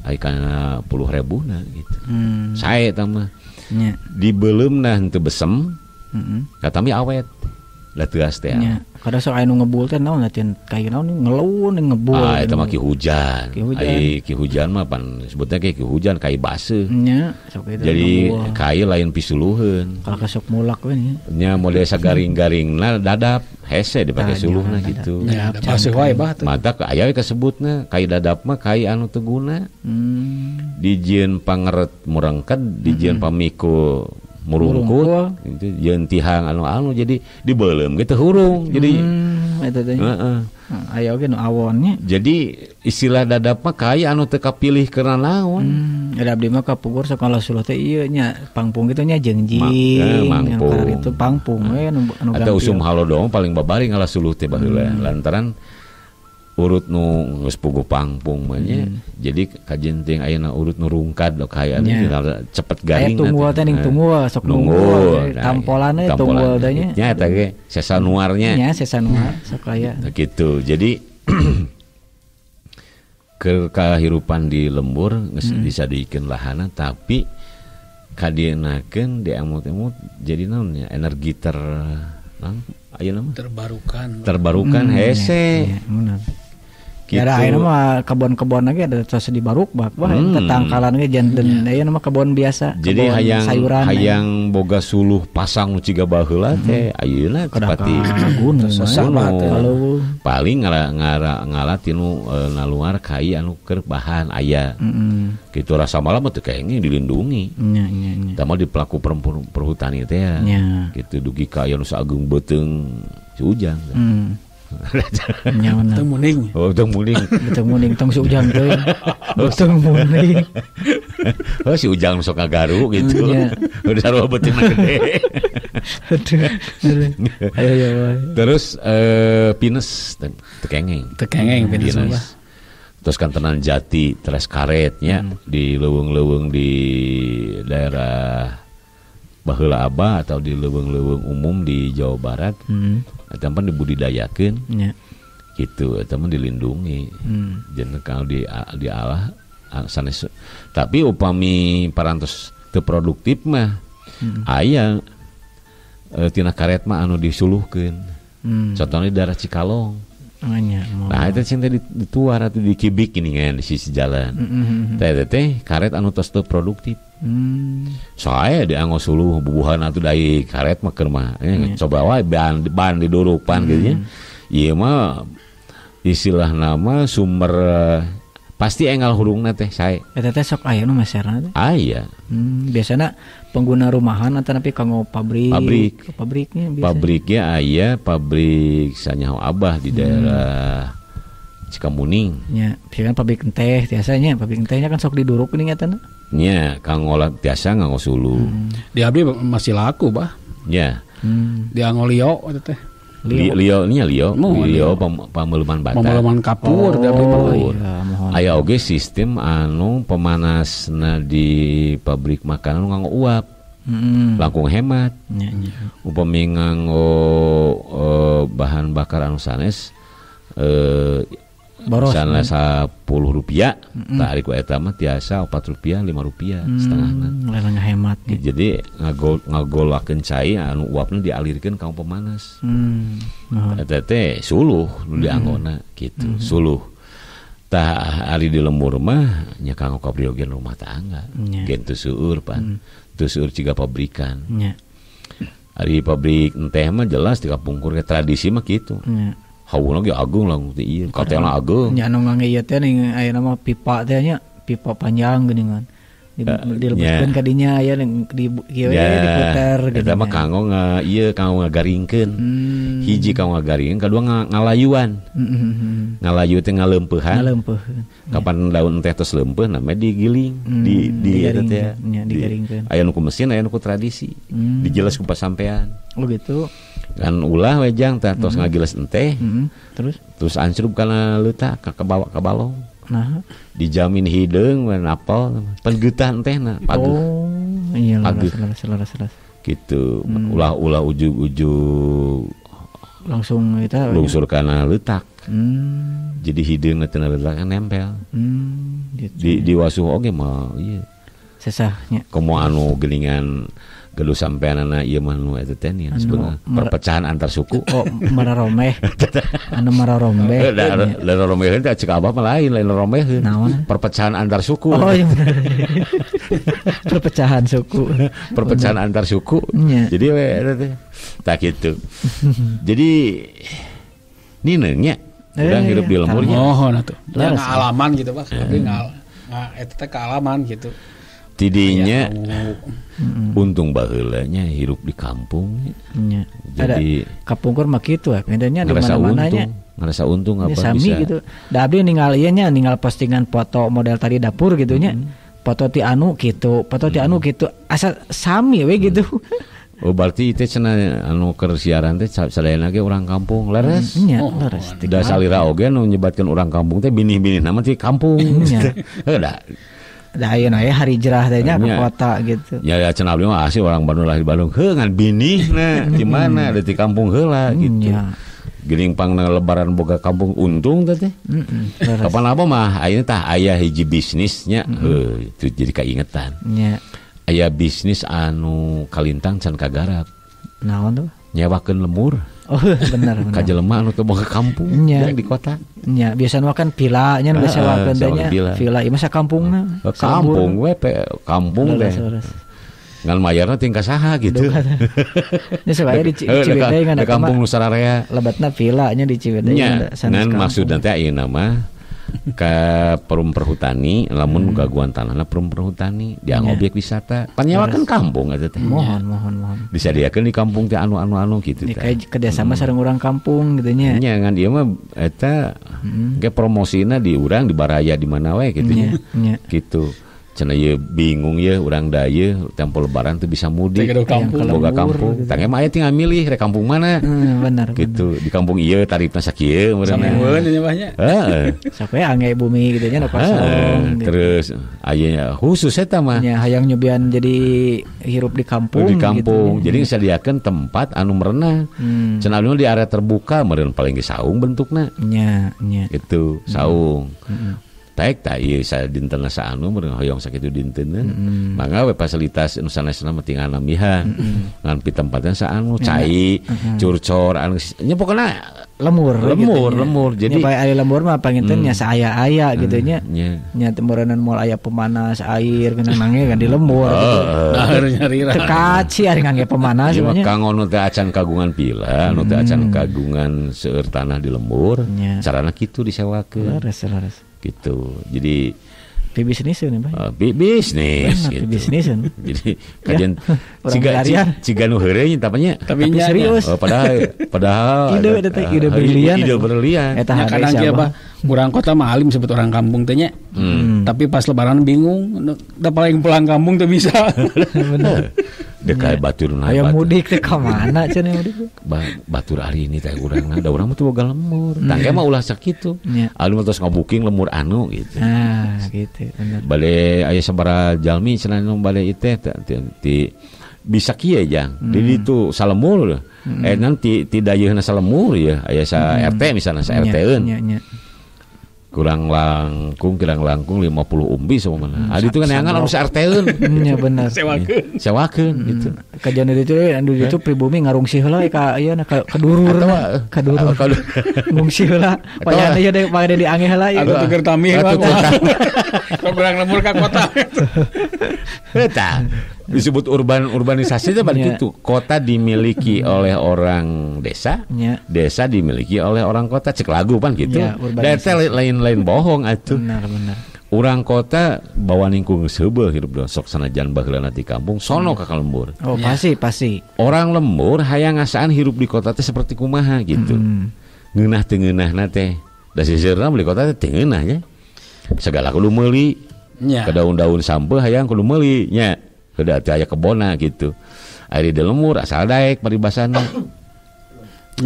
ai kana 10.000 na gitu. Sae eta mah. Nya. Dibeleumna henteu besem. Katami awet. Da teuas teh. Kada sok aya nu ngebul teh naon latihan kayu naon ngeleun ngebul. Eta mah ki hujan. Ai ki hujan mah pan sebutna ki hujan kai baseuh. Nya, sok eta. Jadi kai lain pisuluheun. Kalau kasok mulak we nya. Nya model sagaring-garingna dadap hese dipake suluhna gitu. Ya, baseuh wae bah teh. Mata aya we kasebutna kai dadap mah kai anu teu guna. Dijieun pangeret murengked, dijieun pamiku murungkut gitu jeung tihang anu jadi dibeuleum ge teu hurung jadi eta teh aya oge nu awonnya jadi istilah dadap mah kai anu teu kapilih keur naon abdi mah kapugur sakala suluh teh ieu nya pangpung kitu nya jengjing mangpung itu pangpung we anu eta usum halodong paling babari ngalah suluh teh baheula lantaran urut nu geus puguh pangpung mah nya. Jadi kajenting ayeuna urut nu rungkad dok hayang cepet garing. Aya tunggul teh ning tunggul sok nunggul. Tampolanna tunggul teh nya. Nya eta ge sesa nuarnya. Nya sesa nuar sok aya. Gitu. Jadi kehirupan di lembur geus bisa diikeun lahana tapi kadienakeun diamut-emut jadi naon nya energi ayeuna mah terbarukan hese. Gitu. Ya ayeuna mah kebon-kebon lagi ada tos dibaruk bak tetangkalan ge janten ayeuna mah kebon biasa. Jadi hayang boga suluh pasang nu ciga baheula teh ayeuna seperti paling ngalat tinu naluar kai anu keur bahan aya. Kitu rasa malam teh kayaknya dilindungi. Nya. Tama di pelaku perhutani teh ya. Kitu dugi ka aya nu sageung beuteung si Ujang. Nyawana. Tong muning. Oh, tong muning. Tong muning tong si Ujang teh. Tong muning. Oh, si Ujang sok ngagaru gitu. Udah sarua beuteungna gede. Ayo. Terus pines tekengeng pines. Terus kan tenan jati teres karetnya di leuweung-leuweung di daerah baheula Abah atau di leuweung-leuweung umum di Jawa Barat. Eta mah dibudidayakeun. Gitu, eta mah dilindungi. Jeung kalau di alah sanes. Tapi upami parantos teu produktif mah aya tina karet mah anu disuluhkeun. Contohnya di daerah Cikalong. Nah itu cinta dituar atau dikibik ini kan di sisi jalan. Teh karet anu tos teu produktif. Soalnya dianggo suluh bubuhan atuh dari karet mah keur mah. Coba wae ban didurupan gitu nya. Ieu mah istilah nama sumber pasti enggal hurungna teh sae. Eta teh sok aya nu masyarakat teh. Aya. Biasana pengguna rumahan atau tapi kanggo pabriknya biasa. Pabriknya aya pabrik sanyaho Abah di daerah Cikamuning. Nya, kan pabrik teh biasanya pabrik tehnya kan sok diduruk geuning eta na. Nya, kanggo tiasa nganggo sulu. Di abdi masih laku, Bah. Nya. Di anggo lio eta teh. Lio pameuleman bata. Pameuleman kapur di abdi kapur. Aya oge sistem anu pemanasna di pabrik makanan nganggo uap. Langkung hemat. Upami nganggo bahan bakar anu sanes sana Rp10 tarik ku eta mah tiasa Rp4 Rp5 setengahna. Lereng hemat. Jadi ngagolakeun cai anu uapna dialirkeun ka pemanas. Eta teh suluh nu dianggona kitu. Suluh. Tah ari di lembur mah nya kanggo kapriogen rumah tangga. Gen teu seueur pan. Teu seueur ciga pabrikan. Ari pabrik teh mah jelas di kapungkur tradisi mah kitu. Hauna ge agung lang teh ieu katena agung nya anu ngangge teh ning aya nama pipa teh nya pipa panjang geuningan dilebetkeun ka dinya aya di kieu diputer gitu eta mah kanggo ieu kanggo ngagaringkeun hiji kanggo ngagaringkeun kadua ngalayuan ngalayu teh ngaleumpehan kapan daun teh tos leumpeuh namanya digiling di eta teh digaringkeun aya nu ku mesin aya nu ku tradisi dijelas ku pasampean gitu kan ulah wejang tah tos ngagiles teh terus ancrup kana leutak ka bawah ka balong dijamin hideung we apel pengeutah teh paguh iya salah gitu ulah ujug-ujug langsung eta lungsur kana leutak jadi hideungna teh leutak nempel gitu. di wasuh oge mah ieu sesahnya komo anu geuningan geus sampeanana ieu mah nu eta teh nya sebenarnya perpecahan antar suku. Oh, mararomeh. Anu mararomeh. Mararomeh teh cek Abah mah lain mararomeh. Perpecahan antar suku. Oh iya bener. Perpecahan suku. Perpecahan antar suku. Jadi we eta teh. Tak kitu. Jadi nineunya udah hirup di lemburnya. Oh, nah tuh. Ngalaman gitu, Pak. Tapi eta teh kealaman gitu. Tidinya untung baheulanya hirup di kampung nya. Jadi kapungkur mah kitu bedanya di mana-mananya ngerasa untung apa sami bisa gitu. Da abdi ningali nya ningali postingan foto model tadi dapur gitu nya. Foto ti anu gitu, foto ti anu gitu asa sami we gitu. Oh berarti itu cenah anu keur siaran teh sadayana ge urang kampung leres. Nya leres. Da salira oge nu nyebatkeun urang kampung teh binih-binih nama ti kampung. Nya. Heuda. Da ayeuna aya hari jerah teh nya ke kota gitu. Ya cenah abdi mah asli orang Bandung lahir di Bandung. Heuh ngan binihna di mana da ti kampung heula gitu. Geuning pangna lebaran boga kampung untung teh. Kapan apa mah ayeuna tah aya hiji bisnisnya itu jadi kaingetan. Nya. Aya bisnis anu kalintang can kagarap. Naon tuh? Nyewakeun lemur. Oh benar. Ka jelema anu teu boga kampung di kota. Nya biasana kan villa nya nu disewakeun teh nya. Villa ieu mah sakampungna. Kampung we kampung teh. Ngan mayarna tingkah saha gitu. Nya sabaya di Ciwidey ngan kampung Nusararea. Lebatna villa nya di Ciwidey ngan maksudna teh ayeuna mah ka perum perhutani lamun gaguan tanahna perum perhutani dia objek wisata panyewakeun kampung eta teh mohon disadiakeun di kampung teh anu gitu teh kerjasama sareng urang kampung gitu nya ngan ieu mah eta ge promosina di urang di baraya di mana we kitu nya gitu cenah ieu bingung ye urang da ieu tempo lebaran teh bisa mudik boga kampung tang emang aya tinggal milih rek kampung mana benar gitu di kampung ieu tarifna sakieu samueun nya banyak sapoe angge bumi gitu nya kosong terus aya khusus eta mah nya hayang nyobian jadi hirup di kampung gitu, jadi disadiakeun tempat anu merenah cenah di area terbuka meureun paling ge saung bentukna nya gitu saung taek tah ieu sadinten saanu meureun hoyong sakitu dinteunna mangga we fasilitas nu sanesna mah tinggal namihan ngan pi tempatna saanu cai curcor anu nya pokona lemur jadi aya aya lemur mah panginten nya saaya-aya gitu nya nya temeureunna moal aya pemanas air geunang nange kan di lembur gitu nyarira teu kaci ari ngangge pemanas nya kanggo nu teh acan kagungan pila nu teh acan kagungan seueur tanah di lembur carana kitu disewakeun leres gitu jadi bisnis nih Pak bisnis gitu bisnis jadi kajian ciga nu heureuy tapi serius padahal ide brilian eta kadang kieu Pak urang kota mah alim sebut orang kampung teh nya tapi pas lebaran bingung da paling pulang kampung teh bisa bener dekai batur na aya mudik teh ka mana cenah mudik batur ari ini teh urangna da urang mah teu boga lemur tangke mah ulah sakitu anu tos ngabuking lemur anu gitu gitu bener bade aya sabaraha jalmi cenah nu bade ieu ti bisa kieu jang di ditu salemur nanti ti dayeuna salemur ya aya sa RT misalna sa RT-eun kurang langkung 50 umbi semuanya. Adi itu kan yang harus RT-eun. Nya benar. Sewakeun gitu. Kajian itu anu itu pribumi ngarungsi heula ka ieu ka kadurur. Ngungsi heula. Payana ieu mangga di angeh heula ieu. Atuh keur tamih Kurang lembur ka kota. Eta disebut urbanisasi itu balik itu kota dimiliki oleh orang desa, desa dimiliki oleh orang kota cek lagu pan gitu. Data lain bohong atuh. Benar. Urang kota bawa ningkung seubeuh hirup sok sanajan baheulana di kampung sono ka lembur. Oh pasti. Orang lembur hayang ngasaan hirup di kota teh seperti kumaha gitu. Ngeunah teu ngeunahna teh. Da siseurna beli kota teh teu ngeunah nya. Segala kudu meuli. Ke daun-daun sampeuh hayang kudu meuli nya. Udah aya kebona gitu. Ari di lembur asal daek paribasana.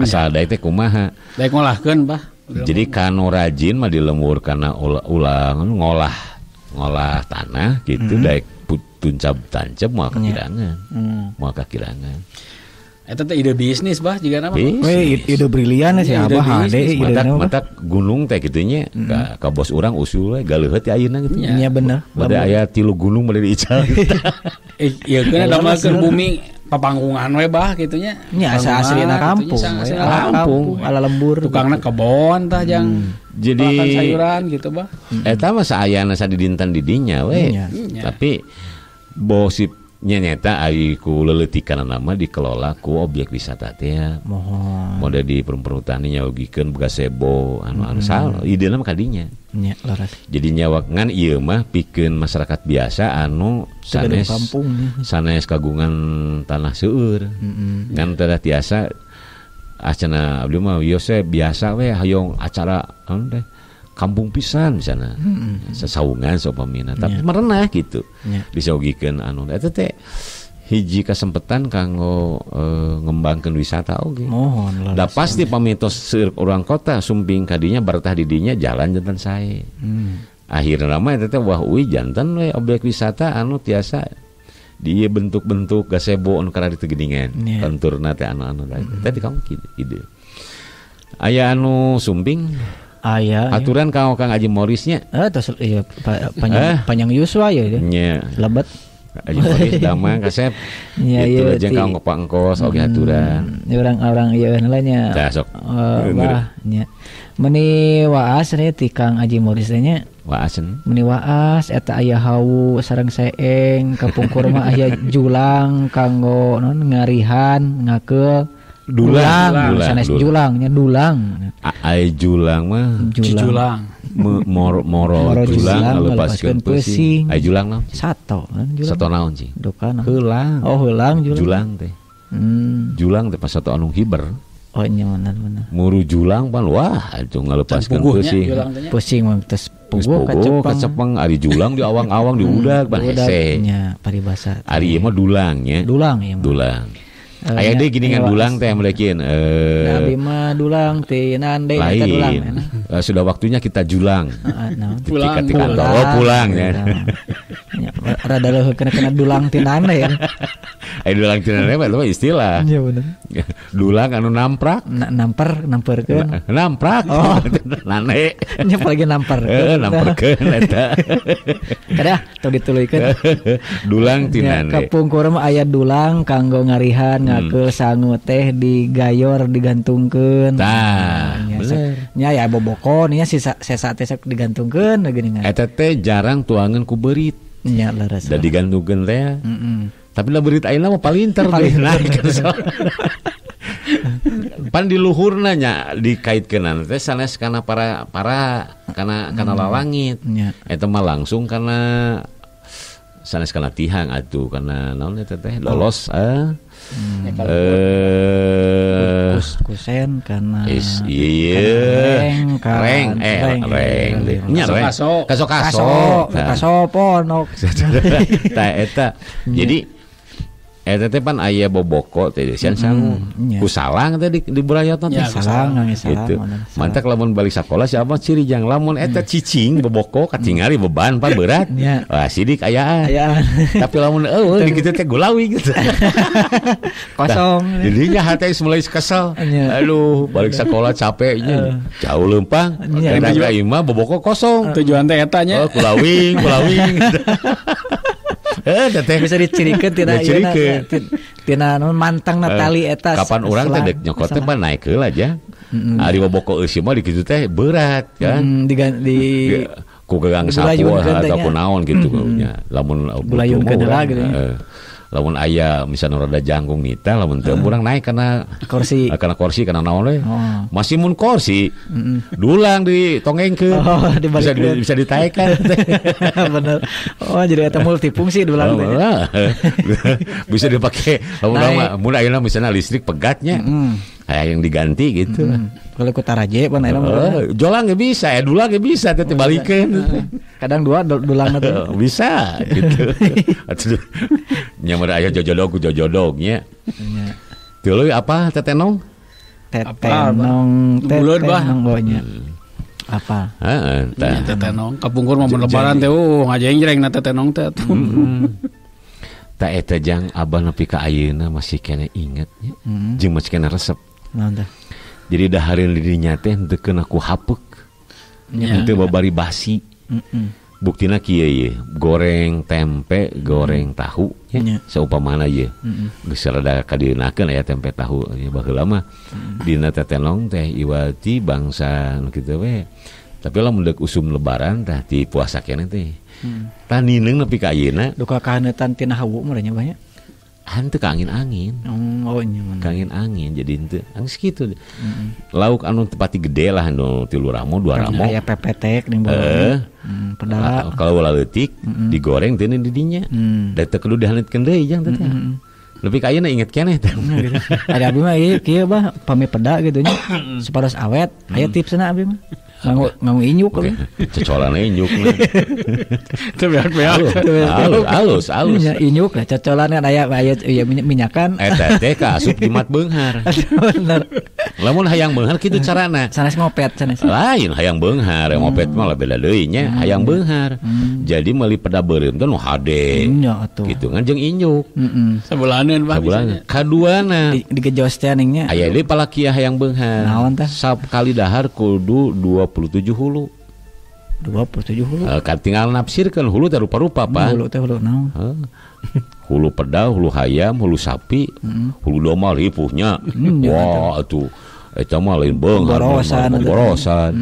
Asal daek teh kumaha? Daek ngolahkeun, Pak. Jadi kanu rajin mah di lembur kana ulang ngolah tanah gitu daek tuncap-tancap moal kakirangan. Moal kakirangan. Eta teh ide bisnis bah jiga nama. Ide brilian sih Abah hade ide mata gunung teh kitu nya ka bos urang usul we galeuheut ayeuna gitu. Nya bener. Bade aya 3 gunung bade diical. Ieu kan damalkeun bumi papangkungan we bah kitu nya. Nya asa aslina kampung. Kampung ala lembur. Tukangna kebon tah jang. Jadi sayuran gitu bah. Eta mah saayana sadidinten di dinya we. Tapi bosip nyata ari ku leuleutikana nama dikelola ku objek wisata teh mohon mode di perhutani nyawgikeun gazebo anu sal ideuna mah kadinya nya laras jadi nyawa ngan ieu mah pikeun masyarakat biasa anu sanes kagungan tanah seueur ngan teh tiasa acenah abdi mah yose biasa we hayong acara anu teh kampung pisan di sana, sesaungan sopamina, tapi merenah gitu, bisa ugikeun anu, eta teh hiji kesempatan kanggo ngembangkeun wisata oge. Mohon Da pasti pamitos seueur urang kota sumping kadinya baratah di dinya jalan janten sae. Akhirna mah eta teh wah uwi janten we objek wisata anu tiasa dia bentuk-bentuk gazebo anu kara ditegedingan. Konturna teh anu-anu tadi kamu kitu ide. Aya anu sumping aya aturan kanggo Kang Haji Morisnya. Terus ieu panjang Yuswa ya. Nya. Lebet. Haji Moris damang kasep. Ya itu aja kanggo pangkos oge aturan. Orang-orang ieu heula nya. Tah sok. Wah nya. Meni waas nya ti Kang Haji Moris nya. Waasen. Meni waas eta aya hawu sareng seeng kapungkur mah aya julang kanggo non ngarihan ngakeul. Dulang. Sanes julangnya dulang. Ai julang mah Julang. Moro julang lepaskeun pesing. Ai julang naon? Sato naon sih? Dukana. Heulang. Oh, heulang julang. Julang teh. Julang teh pas sato anu hiber. Oh, nya bener. Muru julang pan wah itu ngalepaskeun pesing. Pusing mah tes puguh kacepeng ari julang di awang-awang di udag pan hese. Nya paribasa. Ari ieu mah dulangnya. Dulang ieu mah. Dulang. Aya deui geuningan dulang teh meureun. Nabi mah dulang teh nande eta dulang. Sudah waktunya kita julang. Pulang. Di kantor. Oh, pulang ya. Rada leuh kena dulang ti nande ya. Dulang ti nande mah istilah. Iya bener. Dulang anu namprak. Namperkeun. Namprak. Oh, nane. Nya apalagi namperkeun. Namperkeun eta. Kada tong dituluykeun. Dulang ti nande. Kapungkur mah aya dulang kanggo ngarihan ngakeul sangu teh digayor digantungkeun. Tah, bener. Nya ya bobokon nya sisa teh digantungkeun geuningan. Eta teh jarang tuangan ku beurit. Nya leres. Da digantungkeun teh. Tapi lah beurit ayeuna mah palinter naik. Pan di luhurna nya dikaitkeun teh sanes kana para kana lalangit. Eta mah langsung kana sanes kana tihang atuh kana naon eta teh lolos kusen kana reng nya kaso ponok tah eta jadi eta teh pan aya boboko teh sian sangu ku salang teh di burayotna teh salang gitu mantak lamun balik sakola siapa ciri jang lamun eta cicing boboko katingali beban pan berat wah sidik ayaan tapi lamun di kitu teh gulawi gitu kosong jadinya hate mulai kesel aduh balik sekolah capeknya jauh lempang kadang imah boboko kosong tujuan teh eta nya gulawing bisa dicirikeun tina mantang Natali eta kapan urang teh dek nyokot teh mah naik heula aja ari boboko eusi mah di kitu teh berat kan di ku gegang sapu ataupun naon gitu nya lamun bulayunkeun heula gitu lamun aya misalnya rada janggung nita lamun teu urang naik kana kursi kana naon we masih mun kursi dulang ditongengkeun bisa ditaekan bener jadi eta multifungsi dulang teh bisa dipake mun ayeuna misalnya listrik pegatnya kayak yang diganti gitu kalau ku taraje pan ayeuna jolang ge bisa dulang ge bisa teh balikeun kadang dua dulang teh bisa gitu atuh nya meureun aya jojodog-jojodognya tuluy apa tetenong buleud bah nya apa tetenong kapungkur mah lebaran teh ngajeng-jreng na tetenong teh ta eta jang abah nepi ka ayeuna masih kena inget nya jeung masih kena resep naon teh jadi dahareun di dinya teh teu kena ku hapeuk teu babari basi buktina kieu ye goreng tempe goreng tahu nya saumpamana ye geus rada kadeunakeun aya tempe tahu baheula mah dina tetenong teh iwati bangsa nu kitu we tapi lamun deuk usum lebaran tah ti puasa keneh teh tah nineung nepi ka ayeuna duka kahaneutan tina hawu mah nya banyak henteu ka angin-angin angin jadi henteu angis kitu lauk anu tepati gede lah anu 3 ramo 2 ramo aya pepetek ning bawah pedala kalau ulah leutik digoreng teu di dinya da teu kudu dihaneutkeun deui jang teh lebih ka ayeuna inget keneh teh ada abi mah ieu kieu bah pami peda gitu nya saparos awet aya tipsna abi mah nganggo inyuk kan. Cocolan inyuk. Teu beak-beak. Halus. Ya, inyuk lah cocolan kan aya minyakan. Eta teh ka asup jimat beunghar. Bener. Lamun hayang beunghar kitu carana. Sanes ngopet sanes. Lain hayang beunghar, ngopet mah beda deui nya, hayang beunghar. Jadi meuli pada beureum teh nu hade. Nya atuh. Gitu kan jeung inyuk. Sabulaneun Bah. Kaduana digejos teh ningnya. aya deui palakia hayang beunghar. Naon teh? Sakali dahar kudu 27 hulu. 27 hulu. Kan tinggal nafsirkeun hulu teh rupa-rupa Pak. Hulu teh hulu naon? Hulu pedal, hulu hayam, hulu sapi, hulu domba ripuhnya. Wah atuh eta mah lain beunghar. Borosan.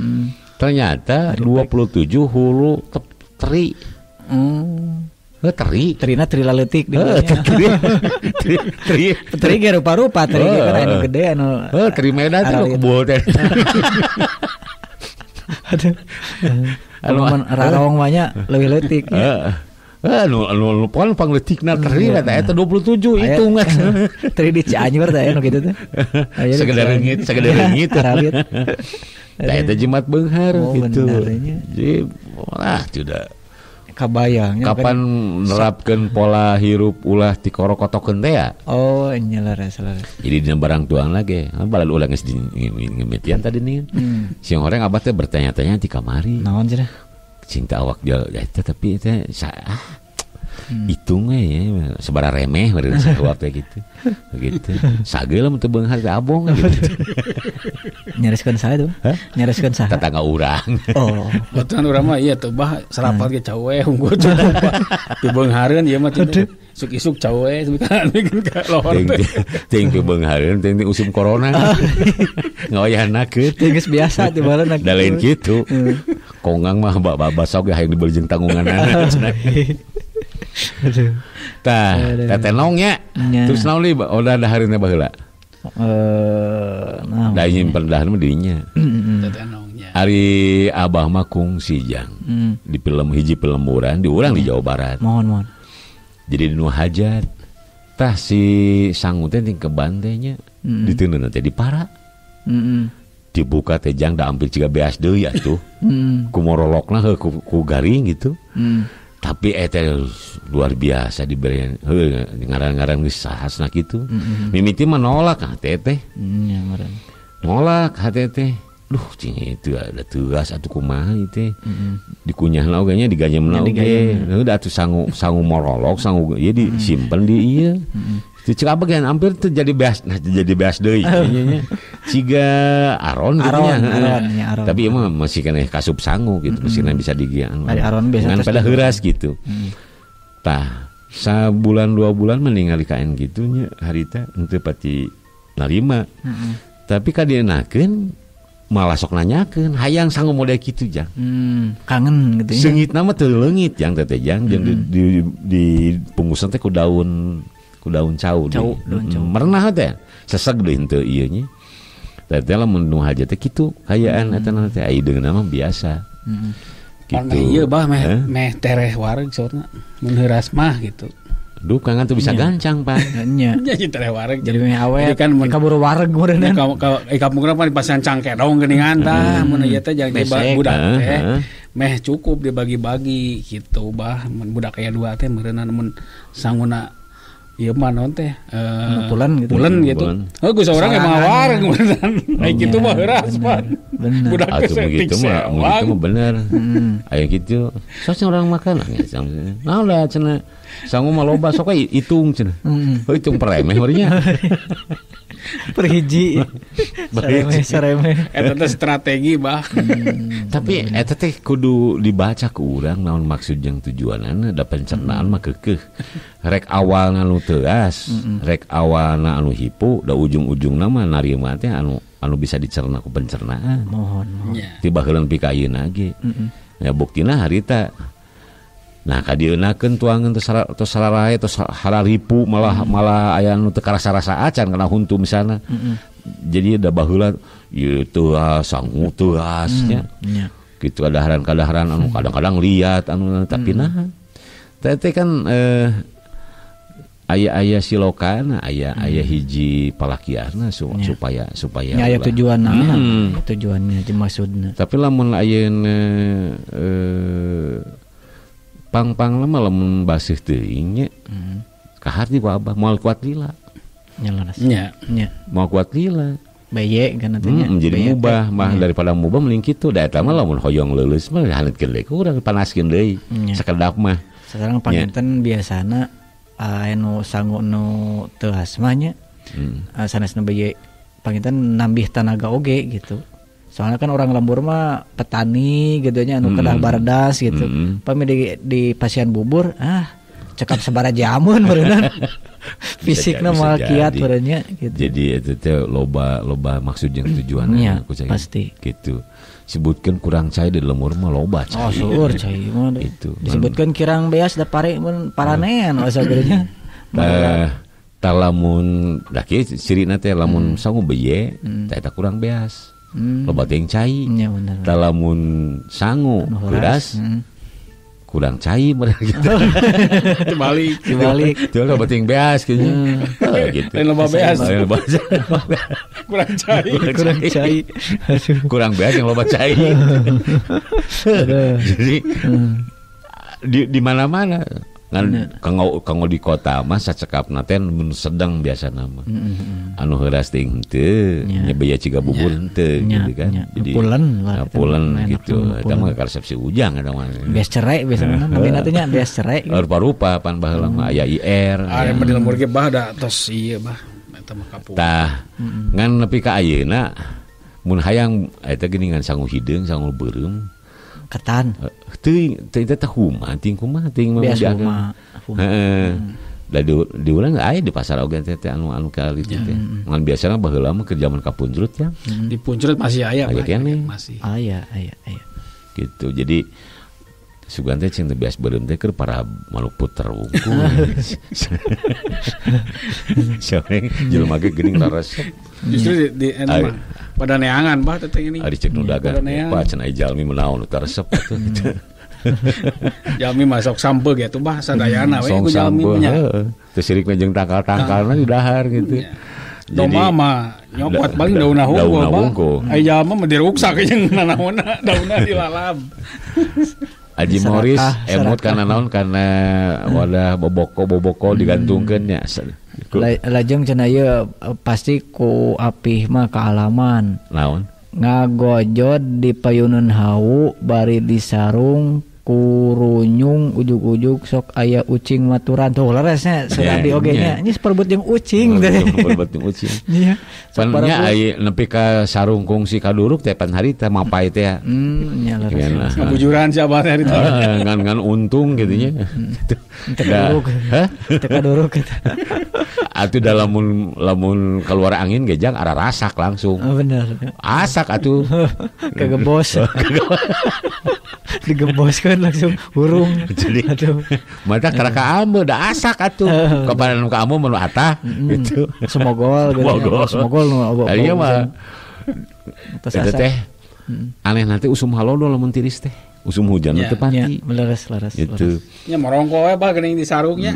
Ternyata 27 hulu teri. Terina teri laletik di Teri ge rupa-rupa teri ge kan anu gede anu. Teri Medan teh kebul teh. Aduh. Anu rarong banyak leuwih leutik. Anu poin pangletikna teri eta 27 hitungan. Teri di Cianjur teh anu kitu teh. Segede reungit. Tah eta jimat beunghar gitu. Jadi sudah kabayang kapan nerapkeun pola hirup ulah ti korokotokeun teh ya? Oh, nya laras. Jadi dina barang tuang lage, balal ulah geus ngemetian tadi nih. Siang orang abah teh bertanya-tanya ti kamari. Naon cenah? Cinta awak jal eta tapi teh hitung ya sebarang remeh beureun saeuap teh gitu. Begitu. Sageuleuh teu beunghar teh abong gitu. Nyareskeun saha tuh? Nyareskeun saha? Tetangga urang. Oh, betulan urang mah ieu teh Bah sarapat ge cawe unggul coba. Teu beunghareun ieu mah teh. Isuk-isuk cawe sebentar ka lohor teh. Ting teu beunghareun ting usum corona. Ngaoyahnakeun. Teh geus biasa teh bareuna. Da lain kitu. Kongang mah basok ge hayang dibeli jeung tanggunganana. Aduh. Tah, teteh nongnya. Terus naon li udah dahareuna baheula. Nah. Da nyimpen dahareuna dinya. Teteh nongnya. Ari abah mah kungsi jang. Di film hiji pelemuran di urang di Jawa Barat. Mohon. Jadi di nu hajat. Tah si sangu teh ting keban teh nya. Diteuneun teh di para. Dibuka teh jang da ampir ciga beas deui atuh. Ku morolokna ku garing gitu. Tapi eta luar biasa diberi ngaran-ngaran geus sahasna kitu. Mimiti mah nolak teh. Nolak teh. Duh cing itu ada tugas atuh kumaha ieu teh. Dikunyahna oge nya diganyemna oge. Heuh atuh sangu morolok, sangu ieu disimpen di ieu. Itu cek apa kan hampir tuh jadi beas deui nya. Ciga aron gitu nya. Tapi emang masih kena kasup sangu gitu, masih bisa digian. Aron biasa pada heuras gitu. Tah, sabulan 2 bulan meninggal kain gitu nya harita henteu pati narima. Tapi kadienakeun malah sok nanyakeun hayang sangu model kitu jang. Kangen gitu nya. Seungitna mah teu leungit jang teh jang di pungkusan teh ku daun cau. Merenah teh seseg deui henteu ieu nya. Teh lamun nu haja teh kitu kayaan eta teh ai deungeunna mah biasa. Gitu. Ieu Bah meh tereh wareg saurna. Mun heuras mah gitu. Duh kangen tuh bisa gancang Pak. Nya. Jadi tereh wareg jadi meh awet. Kan mun kaburu wareg meureun. Kampungna mah dipasihan cangkedong geuningan tah. Mun ieu teh jeung budak teh meh cukup dibagi-bagi gitu Bah. Mun budak aya 2 teh meureunna mun sanguna ieu mah naon teh pulen gitu. Geus urang emang wareg meureun. Ai kitu mah heuras Pak. Bener. Budak atuh begitu mah bener. Aya kitu. Sok urang makan naon da cenah. Sangu mah loba sok hitung cenah. Hitung peremeh bari nya. Perhiji. Saremeh. Eta teh strategi Bah. Tapi eta teh kudu dibaca ku urang naon maksud jeung tujuanana da pencernaan mah keukeuh. Rek awalna anu teuas, rek awalna anu hipu, da ujung-ujungna mah narima teh anu bisa dicerna ku pencernaan. Mohon. Ti baheula nepi ka ayeuna ge. Ya buktina harita. Nah kadienakeun tuangeun teu sararahe teu hararipu malah aya anu teu karasa-rasa acan kana huntu misalna. Jadi da baheula ieu teuas sangu teuas nya. Kitu kadaharan-kadaharan anu kadang-kadang liat anu tapi nah teh kan aya silokan aya hiji palakiarna supaya aya tujuanna tujuannya maksudna. Tapi lamun ayeuna pang-pang lama lamun baseuh teuing nya kahar di babah moal kuat lila nya moal kuat lila baye kan atunya jadi mubah mah daripada mubah mending kitu da eta mah lamun hoyong leuleus mah haneutkeun deui kurang panaskeun deui sakedap mah. Sekarang panginten biasana anu sangu nu teu asma nya sanesna baye panginten nambih tenaga oge gitu. Soalnya kan orang lembur mah petani gitu nya anu kedah bardas gitu. Pami di pasien bubur cekap sabara jamun berenang. Fisikna mah kiat berennya gitu. Jadi itu teh loba maksud jeung tujuanna aku pasti gitu. Sebutkeun kurang cai di lemur mah loba cai. Oh, seueur cai mah. Itu. Disebutkeun kirang beas da pare mun paranean asa gerenya. Talamun da kieu cirina teh lamun sangu beye teh eta kurang beas. Loba teh cai. Nya bener. Talamun sangu beras kurang cai mereka gitu. Dibalik. Itu loba teh beas gitu. Gitu. Lain loba beas. Kurang cai. Kurang beas yang loba cai. Jadi di mana-mana kan kanggo di kota mah sacekapna teh mun sedang biasana mah. Anu heuras teh henteu, nya baya ciga bubur henteu gitu kan. Jadi pulen gitu. Eta mah resepsi ujang eta mah. Beas cerai biasana namina teh nya beas cerai. Rupa-rupa pan baheula mah aya IR. Aya mah di lemur ge bah da tos ieu bah. Eta mah kapung. Tah, ngan nepi ka ayeuna mun hayang eta geuningan sangu hideung, sangu beureum. Ketan. Teuing teh kumaha ting mah heeh. Da di urang aya di pasar oge teh anu kali teh. Ngan biasana baheula mah keur zaman kapuncrut ya. Di Puncrut masih aya masih. Aya. Gitu. Jadi sugan teh cing teh beas beureum teh keur para manuk puter wungkul. Soreng jelema ge geuning raresep. Justru di mah pada neangan bah teteh ini. Ari cek nu dagang pa cenah jalmi menaon teu resep atuh gitu. Jalmi masuk sampe gitu bah sadayana we ku jalmi nya. Teu sirikna jeung tangkal-tangkalna di dahar gitu. Doma mah nyopot paling daunna hungkul. Ai jalma mah diruksak jeung nanaonna daunna dilalab. Aji Morris emut karena naon karena wadah boboko digantungkeun nya. Lajeng cenah ieu pasti ku apih mah kaalaman. Naon? Ngagojod di payuneun hawu bari disarung kurunyung ujug-ujug sok aya ucing maturan tuh leresnya seradi oge nya nya perebut jeung ucing teh. Perebut jeung ucing. Iya. Pannya aya nepi ka sarung kungsi kaduruk teh pan hari teh mapai teh. Nya leres. Kebujuran siapa hari teh. Ngan untung gitu nya. Teh kaduruk eta. Atuh lamun keluar angin gejang ara rasak langsung. Oh bener. Asak atuh. Kagebos. Digemboskeun langsung hurung. Jadi mata karaka ambe da asak atuh. Kapan ka ambe mun atah gitu. Semogol nu ieu mah. Eta teh aneh nanti usum halodo lamun tiris teh. Usum hujan teh panti. Leres. Gitu. Nya morongko we bah geuning di sarungnya.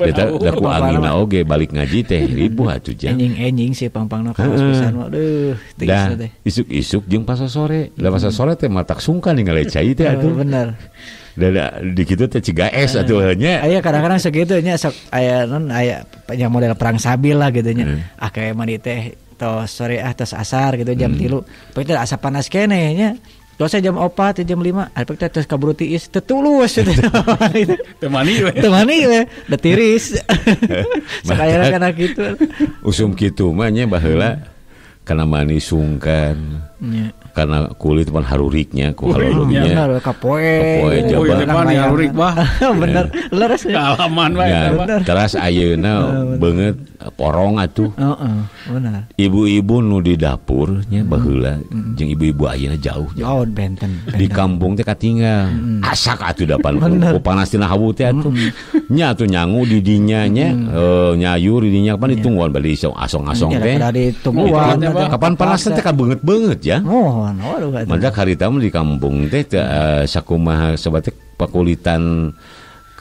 Eta da ku angina oge balik ngaji teh ribuh atuh jang. Enjing si pang-pangna kaos pisan mah aduh tiis teh. Isuk-isuk jeung pas sore. Da pas sore teh matak sungkan ningali cai teh atuh. Bener. Da di kitu teh ciga es atuh nya. Aya kadang-kadang sakitu nya sok aya non aya yang model perang sabil lah gitu nya. Kayak mandi teh tos sore tos asar gitu jam 3. Pokoknya asa panas keneh nya. Tos jam 4 jam 5 alpek teh tos kaburu tiis teu tulus teu mani we da tiris. Sakayana kana kitu. Usum kitu mah nya baheula kana mani sungkan. Karena kulit pan haruriknya ku halologinya. Bener kapoe jaban harurik bah. Bener leres alaman wae bener. Teras ayeuna beungeut porong atuh. Bener. Ibu-ibu nu di dapurnya baheula jeung ibu-ibu ayeuna jauh. Jauh benten. Di kampung teh katinggal. Asak atuh dapan ku panas tina hawu teh atuh. Nya atuh nyangu di dinya nya nyayur di dinya pan ditungguan bali asong-asong teh. Kapan panas teh ka beungeut-beungeut ya. Maka harita di kampung teh sakumaha sebate pakulitan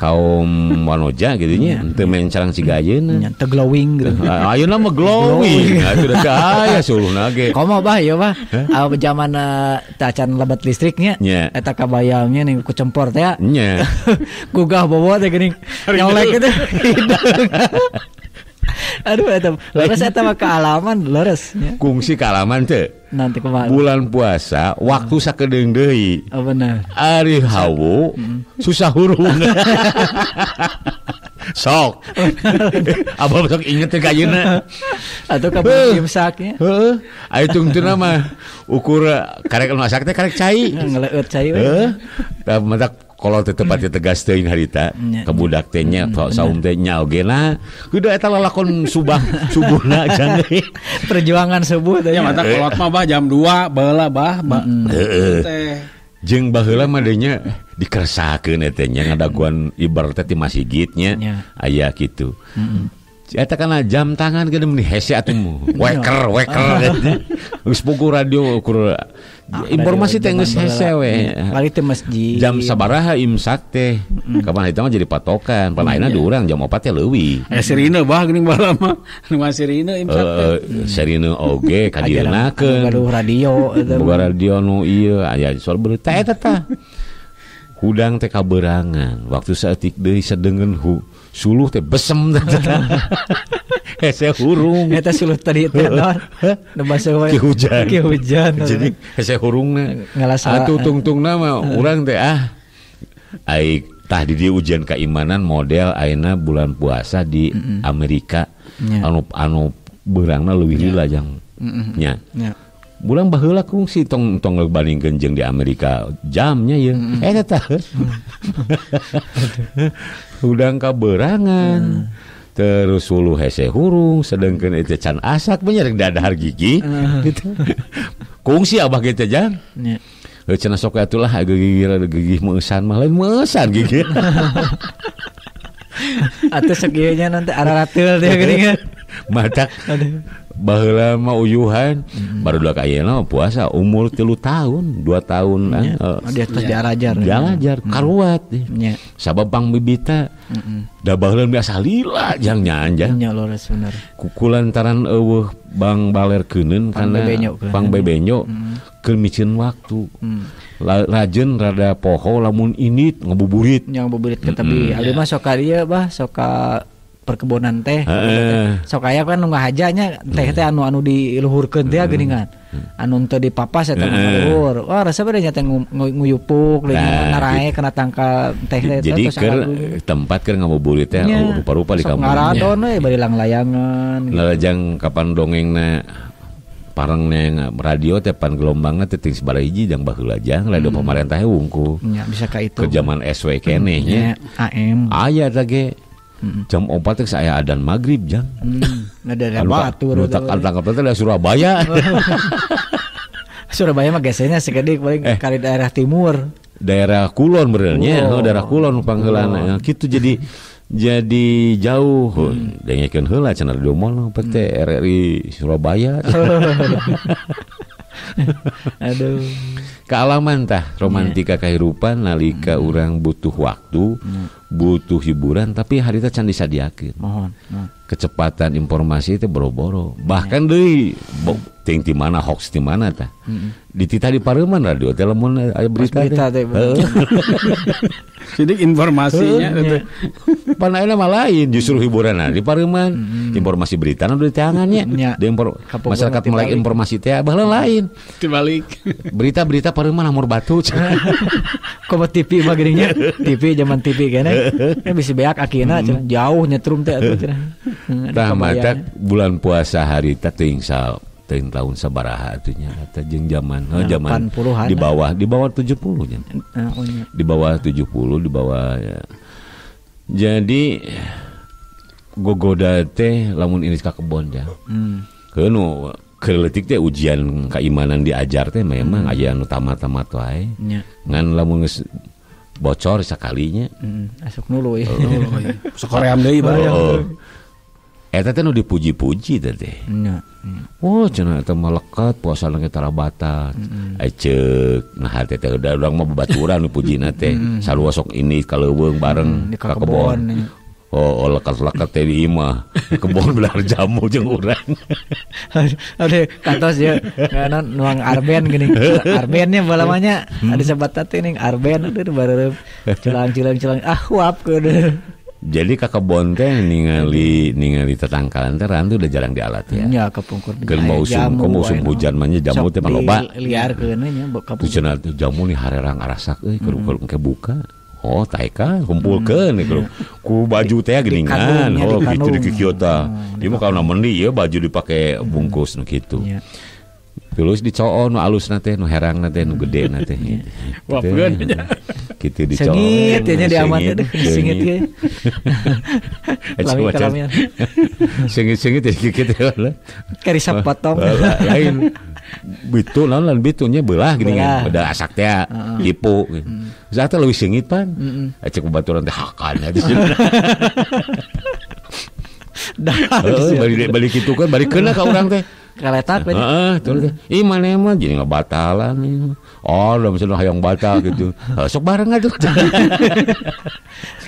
kaum wanoja gitu nya teu mencarang siga ayeuna teu glowing gitu. Ayeuna mah glowing atuh da aya suluhna ge komo bah ya bah zaman tacan lebat listriknya eta kabayangnya ning ku cempor teh nya gugah bobo teh geuning nyolek teh aduh eta leres eta mah kealaman leres kungsi kealaman teh nanti kumaha bulan puasa waktu sakedeung deui bener ari hawu susah hurung sok abah sok inget teh ayeuna atuh ka imsaknya heeh aya tungtuna mah ukur karek masak teh karek cai ngeleut cai tah matak kalau tetepatnya tegas teuing harita kebudak teh nya saum teh nya ogena kudu eta lalakon subuhna jang perjuangan subuh teh nya mata kolot mah bah jam 2 baheula bah teh jeung baheula mah deui nya dikeresakeun eta nya ngadaguan ibaratna ti masjidnya aya kitu eta kana jam tangan gede meni hese atuh weker geus pugu radio ukur informasi teh geus hese we balik teh masjid jam sabaraha imsak teh kapan eta mah jadi patokan pan ayeuna di urang jam 4 teh leuwih sirina bah geuning baheula mah nu sirina imsak teh sirina oge kadireunakeun radio boga radio nu ieu aya soal berita eta tah hudang teh kaberangan waktu saeutik deui sadeungeun suluh teh besem teh hese hurung eta suluh tadi teh naon nu basa ki hujan jadi hese hurungna ngalasa atuh tungtungna mah urang teh ai tah di dieu ujian keimanan model ayeuna bulan puasa di Amerika anu beurangna leuwih lila jang nya bulan baheula kungsi tong bandingkeun jeung di Amerika jamnya ye eta tah udang kaberangan terus ulu hese hurung sedengkeun itu can asak bener dadahar gigi gitu kungsi abah gitu jang cenah sok atulah gigi meusan mah lain meusan gigi atuh sakieunya nanti ararateul teh geuning matak baheula mah uyuhan baru dua ayeuna puasa umur 3 tahun 2 tahun dia terus dialajar karuat sabab pang bibita da baheula biasa lila jang nyanjang nya lores bener kukulantaran eueuh bang balerkeuneun kana pang bebenyo keur micieun waktu rajeun rada poho lamun init ngabuburit ke tebi abdi mah sok ka dieu bah sok ka perkebunan teh sok aya kan nu ngahajanya teh anu diluhurkeun teh geuningan anu teu dipapas eta luhur wah rasa bade nya teh nguyupuk narae kana tangkal teh teh jadi keur tempat keur ngabuburit teh rupa-rupa di kampung ngaradon we bari layangan lalajang kapan dongengna parang neng radio teh pan gelombangna teh ting sabaraha hiji jang baheula jang radio pamarentah wungkul nya bisa ka itu ke zaman SW keneh nya AM aya teh ge jam 4 teh saya adzan maghrib jang ada batur tak tangkap teh da Surabaya Surabaya mah gesenya segede paling kali daerah timur daerah kulon benernya daerah kulon pangheulana kitu jadi jauh dengekeun heula cenah radio mall pete RRI Surabaya aduh kealaman tah romantika kahirupan nalika urang butuh waktu butuh hiburan tapi harita can disadiakeun mohon kecepatan informasi itu boro-boro bahkan deui ting ti mana hoax ti mana tah dititah di pareuman radio teh lamun aya berita teh jadi informasinya pan ayeuna mah lain justru hiburanna di pareuman informasi berita nu di tangannya masyarakat melek informasi teh baheula lain dibalik berita-berita pareuman amur batu komo TV mah geuning nya TV zaman TV keneh bisa beak akina jauh nyetrum teh atuh cenah tah mata bulan puasa harita teuing tahun sabaraha atunya eta jeung zaman di bawah 70 nya di bawah 70 di bawah ya. Jadi gogoda teh lamun iris ka kebon ya keuno keleutik teh ujian keimanan diajar teh memang aya anu tamat-tamat wae ngan lamun geus bocor sakalinya asuk nulu ya sakoream deui bae eta teh nu dipuji-puji teh. Nya. Oh, cenah eta melekat puasa lengit tarabatan. Ceuk, nah hate teh urang mah babaturan nu pujina teh. Sarua sok ini kaleuweung bareng ka kebon. Oh, lekat-lekat teh di imah. Kebon belah jamu jeung urang. Ade kantos ya nuang arben gini. Arbennya balamanya ada sahabat teh ning arben aduh bareureum cilang-cilang huap keudeuh. Jadi ka kebon teh ningali tetangkalan teh rantu udah jarang dialat ya. Nya kepungkur. Geus musim hujan mah jamu teh mah loba. Liarkeun nya kapungkur. Cenah jamu ni harerang arasak euy keur engke buka. Oh, taeka kumpulkeun ku baju teh geuningan. Oh, kitu di Kyoto. Ieu mah kana mendi ieu baju dipake bungkus nu kitu. Terus dicoo nu alusna teh nu herangna teh nu gedena teh. Wapkeun. Kitu dicoo. Sengit nya diamat teh sengit ge. Lami-lamian. Sengit-sengit kitu lah. Karisa potong. Lain. Bitu naon bitunya beulah gini kan. Udah asak teh tipu. Zata leuwih sengit pan. Cek babaturan teh hakan di sini. Balik kitu kan balik keuna ka urang teh. Kaletak teh. Heeh, tuh teh. Ih maneh mah jadi ngabatalan. Oh, udah misalnya hayang batal gitu. Sok bareng atuh.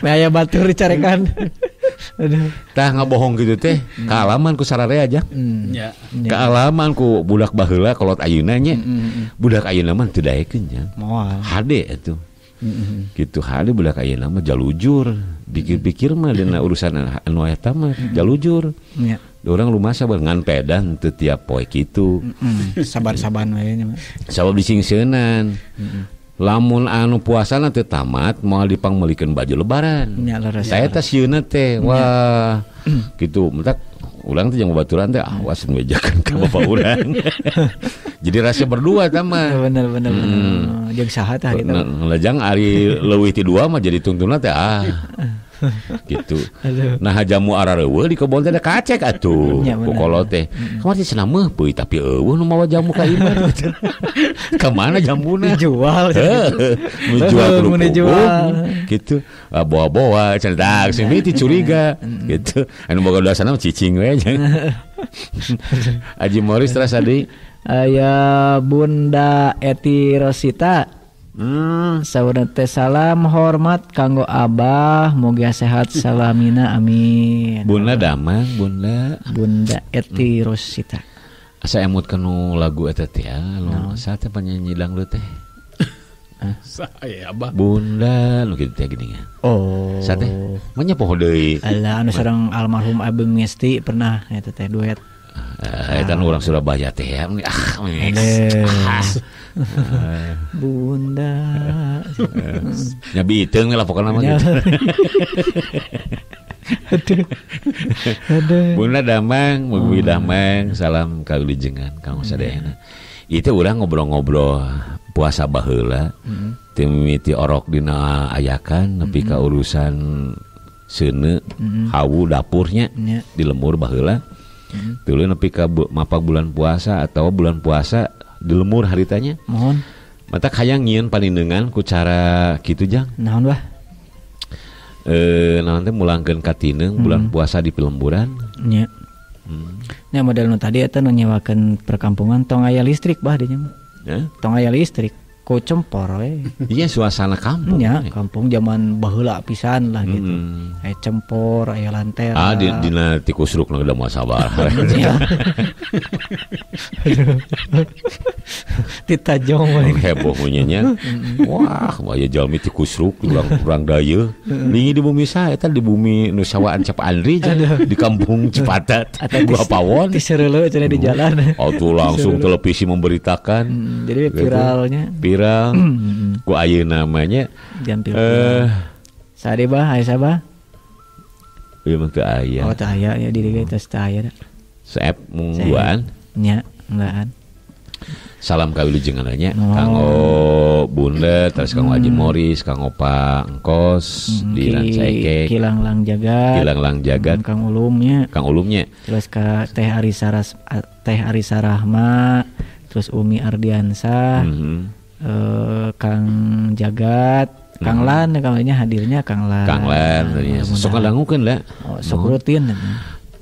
Aya batur dicarekan. Aduh. Tah ngabohong gitu teh. Kaalaman ku sararea aja. Ya. Kaalaman ku budak baheula kolot ayeuna nya. Budak ayeuna mah teu daekeun nya. Moal. Hade atuh. Gitu hade budak ayeuna mah jalujur. Pikir-pikir mah dina urusan anu eta mah jalujur. Nya. Orang lumasa ngan pedan teu tiap poe kitu. Sabar-saban we nya mah. Sabab disingseunnan. Lamun anu puasana teu tamat moal dipangmeulikeun baju lebaran. Nya leres. Saya teh sieuna teh wah kitu mentak urang teh jeung babaturan teh awas mejakan ka bapak urang. Jadi rasa berdua tah mah. Bener. Jeung saha teh kitu. Lajang ari leuwih ti dua mah jadi tuntunna teh gitu. Nah jamu arareueuh di kebon teh ada kacek atuh. Ku kolot teh. Kamari cenah meuh peuy tapi eueuh nu mawa jamu ka imah. Ka mana jamuna? Dijual. Dijual. Gitu. Bawa-bawa cenah sing miti curiga gitu. Anu boga dasana cicing we. Aji Morris terus adi aya Bunda Eti Rosita. Saur teh salam hormat kanggo Abah, moga sehat salamina amin. Bunda damang Bunda Eti Rosita. Asa emut kanu lagu eta teh anu saha penyanyi dangdut teh. Saya Abah. Bunda nu kitu teh geuningan. Oh. Saha teh? Mah nya poho deui. Alah anu sareng almarhum Abeng Ngesti pernah eta teh duet. Eta urang Surabaya teh Bunda nyabi iteung lah pokona mah gitu. Aduh. Bunda damang, mugi damang, salam ka ulijengan kang sadayana. Itu urang ngobrol-ngobrol puasa baheula. Teu mimiti orok dina ayakan nepi ka urusan seuneu hawu dapurnya di lembur baheula. Tuluy nepi ka mapa bulan puasa atau bulan puasa di lemur haritanya. Mohon. Mata hayang nyieun panindeungan ku cara kitu jang. Naon wah? Naon teh mulangkeun ka tineung bulan puasa di pelemburan. Nya. Nya model nu tadi eta nu nyewakeun perkampungan tong aya listrik bah dinya mah. Tong aya listrik. Ku cempor we. Iya suasana kampung. Ya, kampung zaman baheula pisan lah gitu. Aya cempor, aya lantera. Dina tikusruk nu da moal sabar. Ditajong we. Heboh munyanya. Wah, aya jalmi tikusruk urang dayeuh. Lingi di bumi saha eta di bumi nu sawaan Cap Andri di kampung Cipatat. Gua pawon. Disereuleu cenah di jalan. Atuh langsung televisi memberitakan. Jadi viralnya. Viral ku ayeuna namanya sade bah aya sabah ieu mah teu aya teu aya ya diri ge teh teu aya da saep mungguan nya enggaan salam ka wilujengan nya kanggo Bunda terus kanggo Aji Morris kanggo Pak Engkos di Rancaike Kilanglang Jagat Kang Ulumnya terus ka Teh Arisa Rahma terus Umi Ardiansah Kang Jagat Kang Lan kamanya hadirnya Kang Lan sok ngadangukeun da sok rutin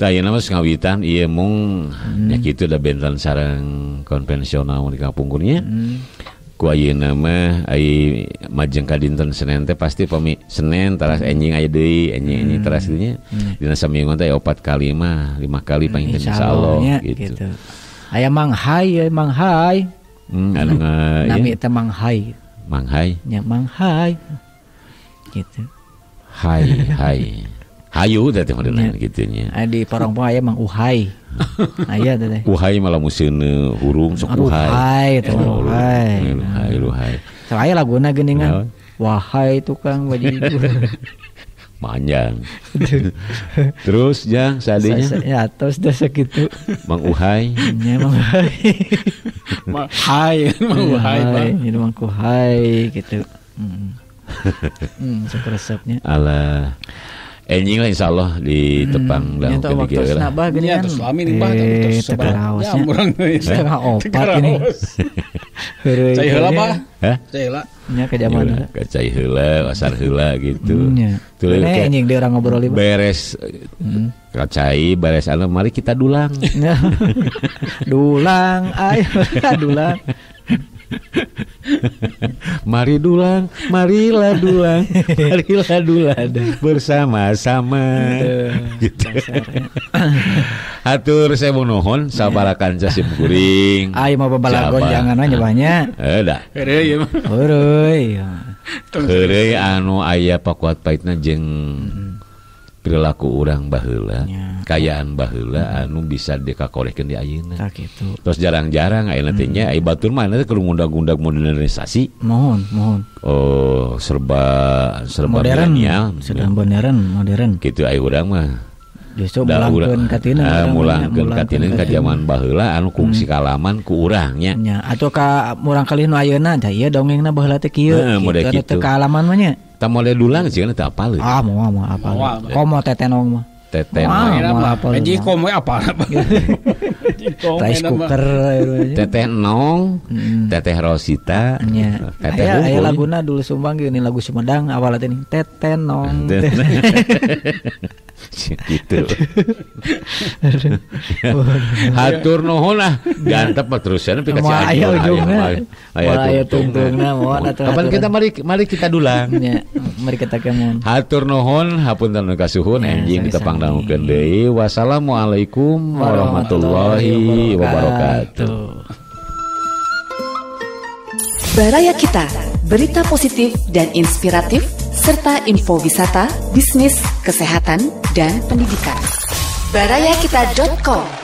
Tah ieu nama ngawitan ieu mung nya kitu da benten sareng konvensional di kampungkurnya. Ku ayeuna mah ai majeng ka dinten Senin teh pasti pami Senin teras enjing aya deui enjing teras dinya. Dina saminggu teh 4 kali mah 5 kali paling insyaallah gitu. Aya manghai Anu nami teh manghai. Manghai. Nya manghai. Gitu. Hai. Hayu teh modelna kitu nya. Di parong-parong aya mang uhai. Aya teh. Uhai malah musieun hurung sok uhai. Uhai. Sok aya laguna geuningan. Wahai tukang bajigur. Panjang. Terus jang sadinya. Ya terus dah sakitu. Mang Uhai. Nya Mang Uhai. Mang Uhai. Ini Mang Uhai gitu. Sok resepnya. Alah. Enjing lah insyaallah di Tepang dan waktu nabah gini kan. Terus lami nih bah terus sebarang setengah opat ini. Cai heula Pak. Hah? Cai heula. Nya ke zaman ka cai heula, wasar heula gitu. Tuluy anjing dia orang ngobrol beres ka cai beres anu mari kita dulang. Dulang ayo dulang. Marilah dulang bersama-sama gitu. Hatur saya nuhun sabarakan sim kuring. Ai mah babalagon jangan aja banyak. Da. Heureuy mah. Heureuy anu aya pakuat paitna jeung perilaku urang baheula, kayaan baheula anu bisa dikakorehkeun di ayeuna. Tah kitu. Terus jarang-jarang ayeuna teh nya ai batur mah anu teh kudu ngundag-undag modernisasi. Mohon. Oh, serba modern. Sudah modern. Kitu ai urang mah. Justru mulangkeun katina. Mulangkeun katina ka zaman baheula anu kungsi kalaman ku urang nya. Nya atuh ka urang kalih nu ayeuna tah ieu dongengna baheula teh kieu. Kitu teh kalaman mah nya. Tah model dulang sih kan teu apal. Moal apal. Komo tetenong mah. Tetenong. Jadi komo apa? Rice cooker. Teteh nong, teteh Rosita. Teteh aya laguna dulu Sumbang ini lagu Sumedang awalna teh tetenong. Gitu. Hatur nuhun lah gantep terusan tapi kasih aya ujungna aya tungtungna mohon atuh kapan kita mari kita dulang mari kita kemon hatur nuhun hapunten kasuhun enjing Tepang dangukeun deui wassalamualaikum warahmatullahi wabarakatuh. Baraya Kita, berita positif dan inspiratif serta info wisata, bisnis, kesehatan, dan pendidikan. Barayakita.com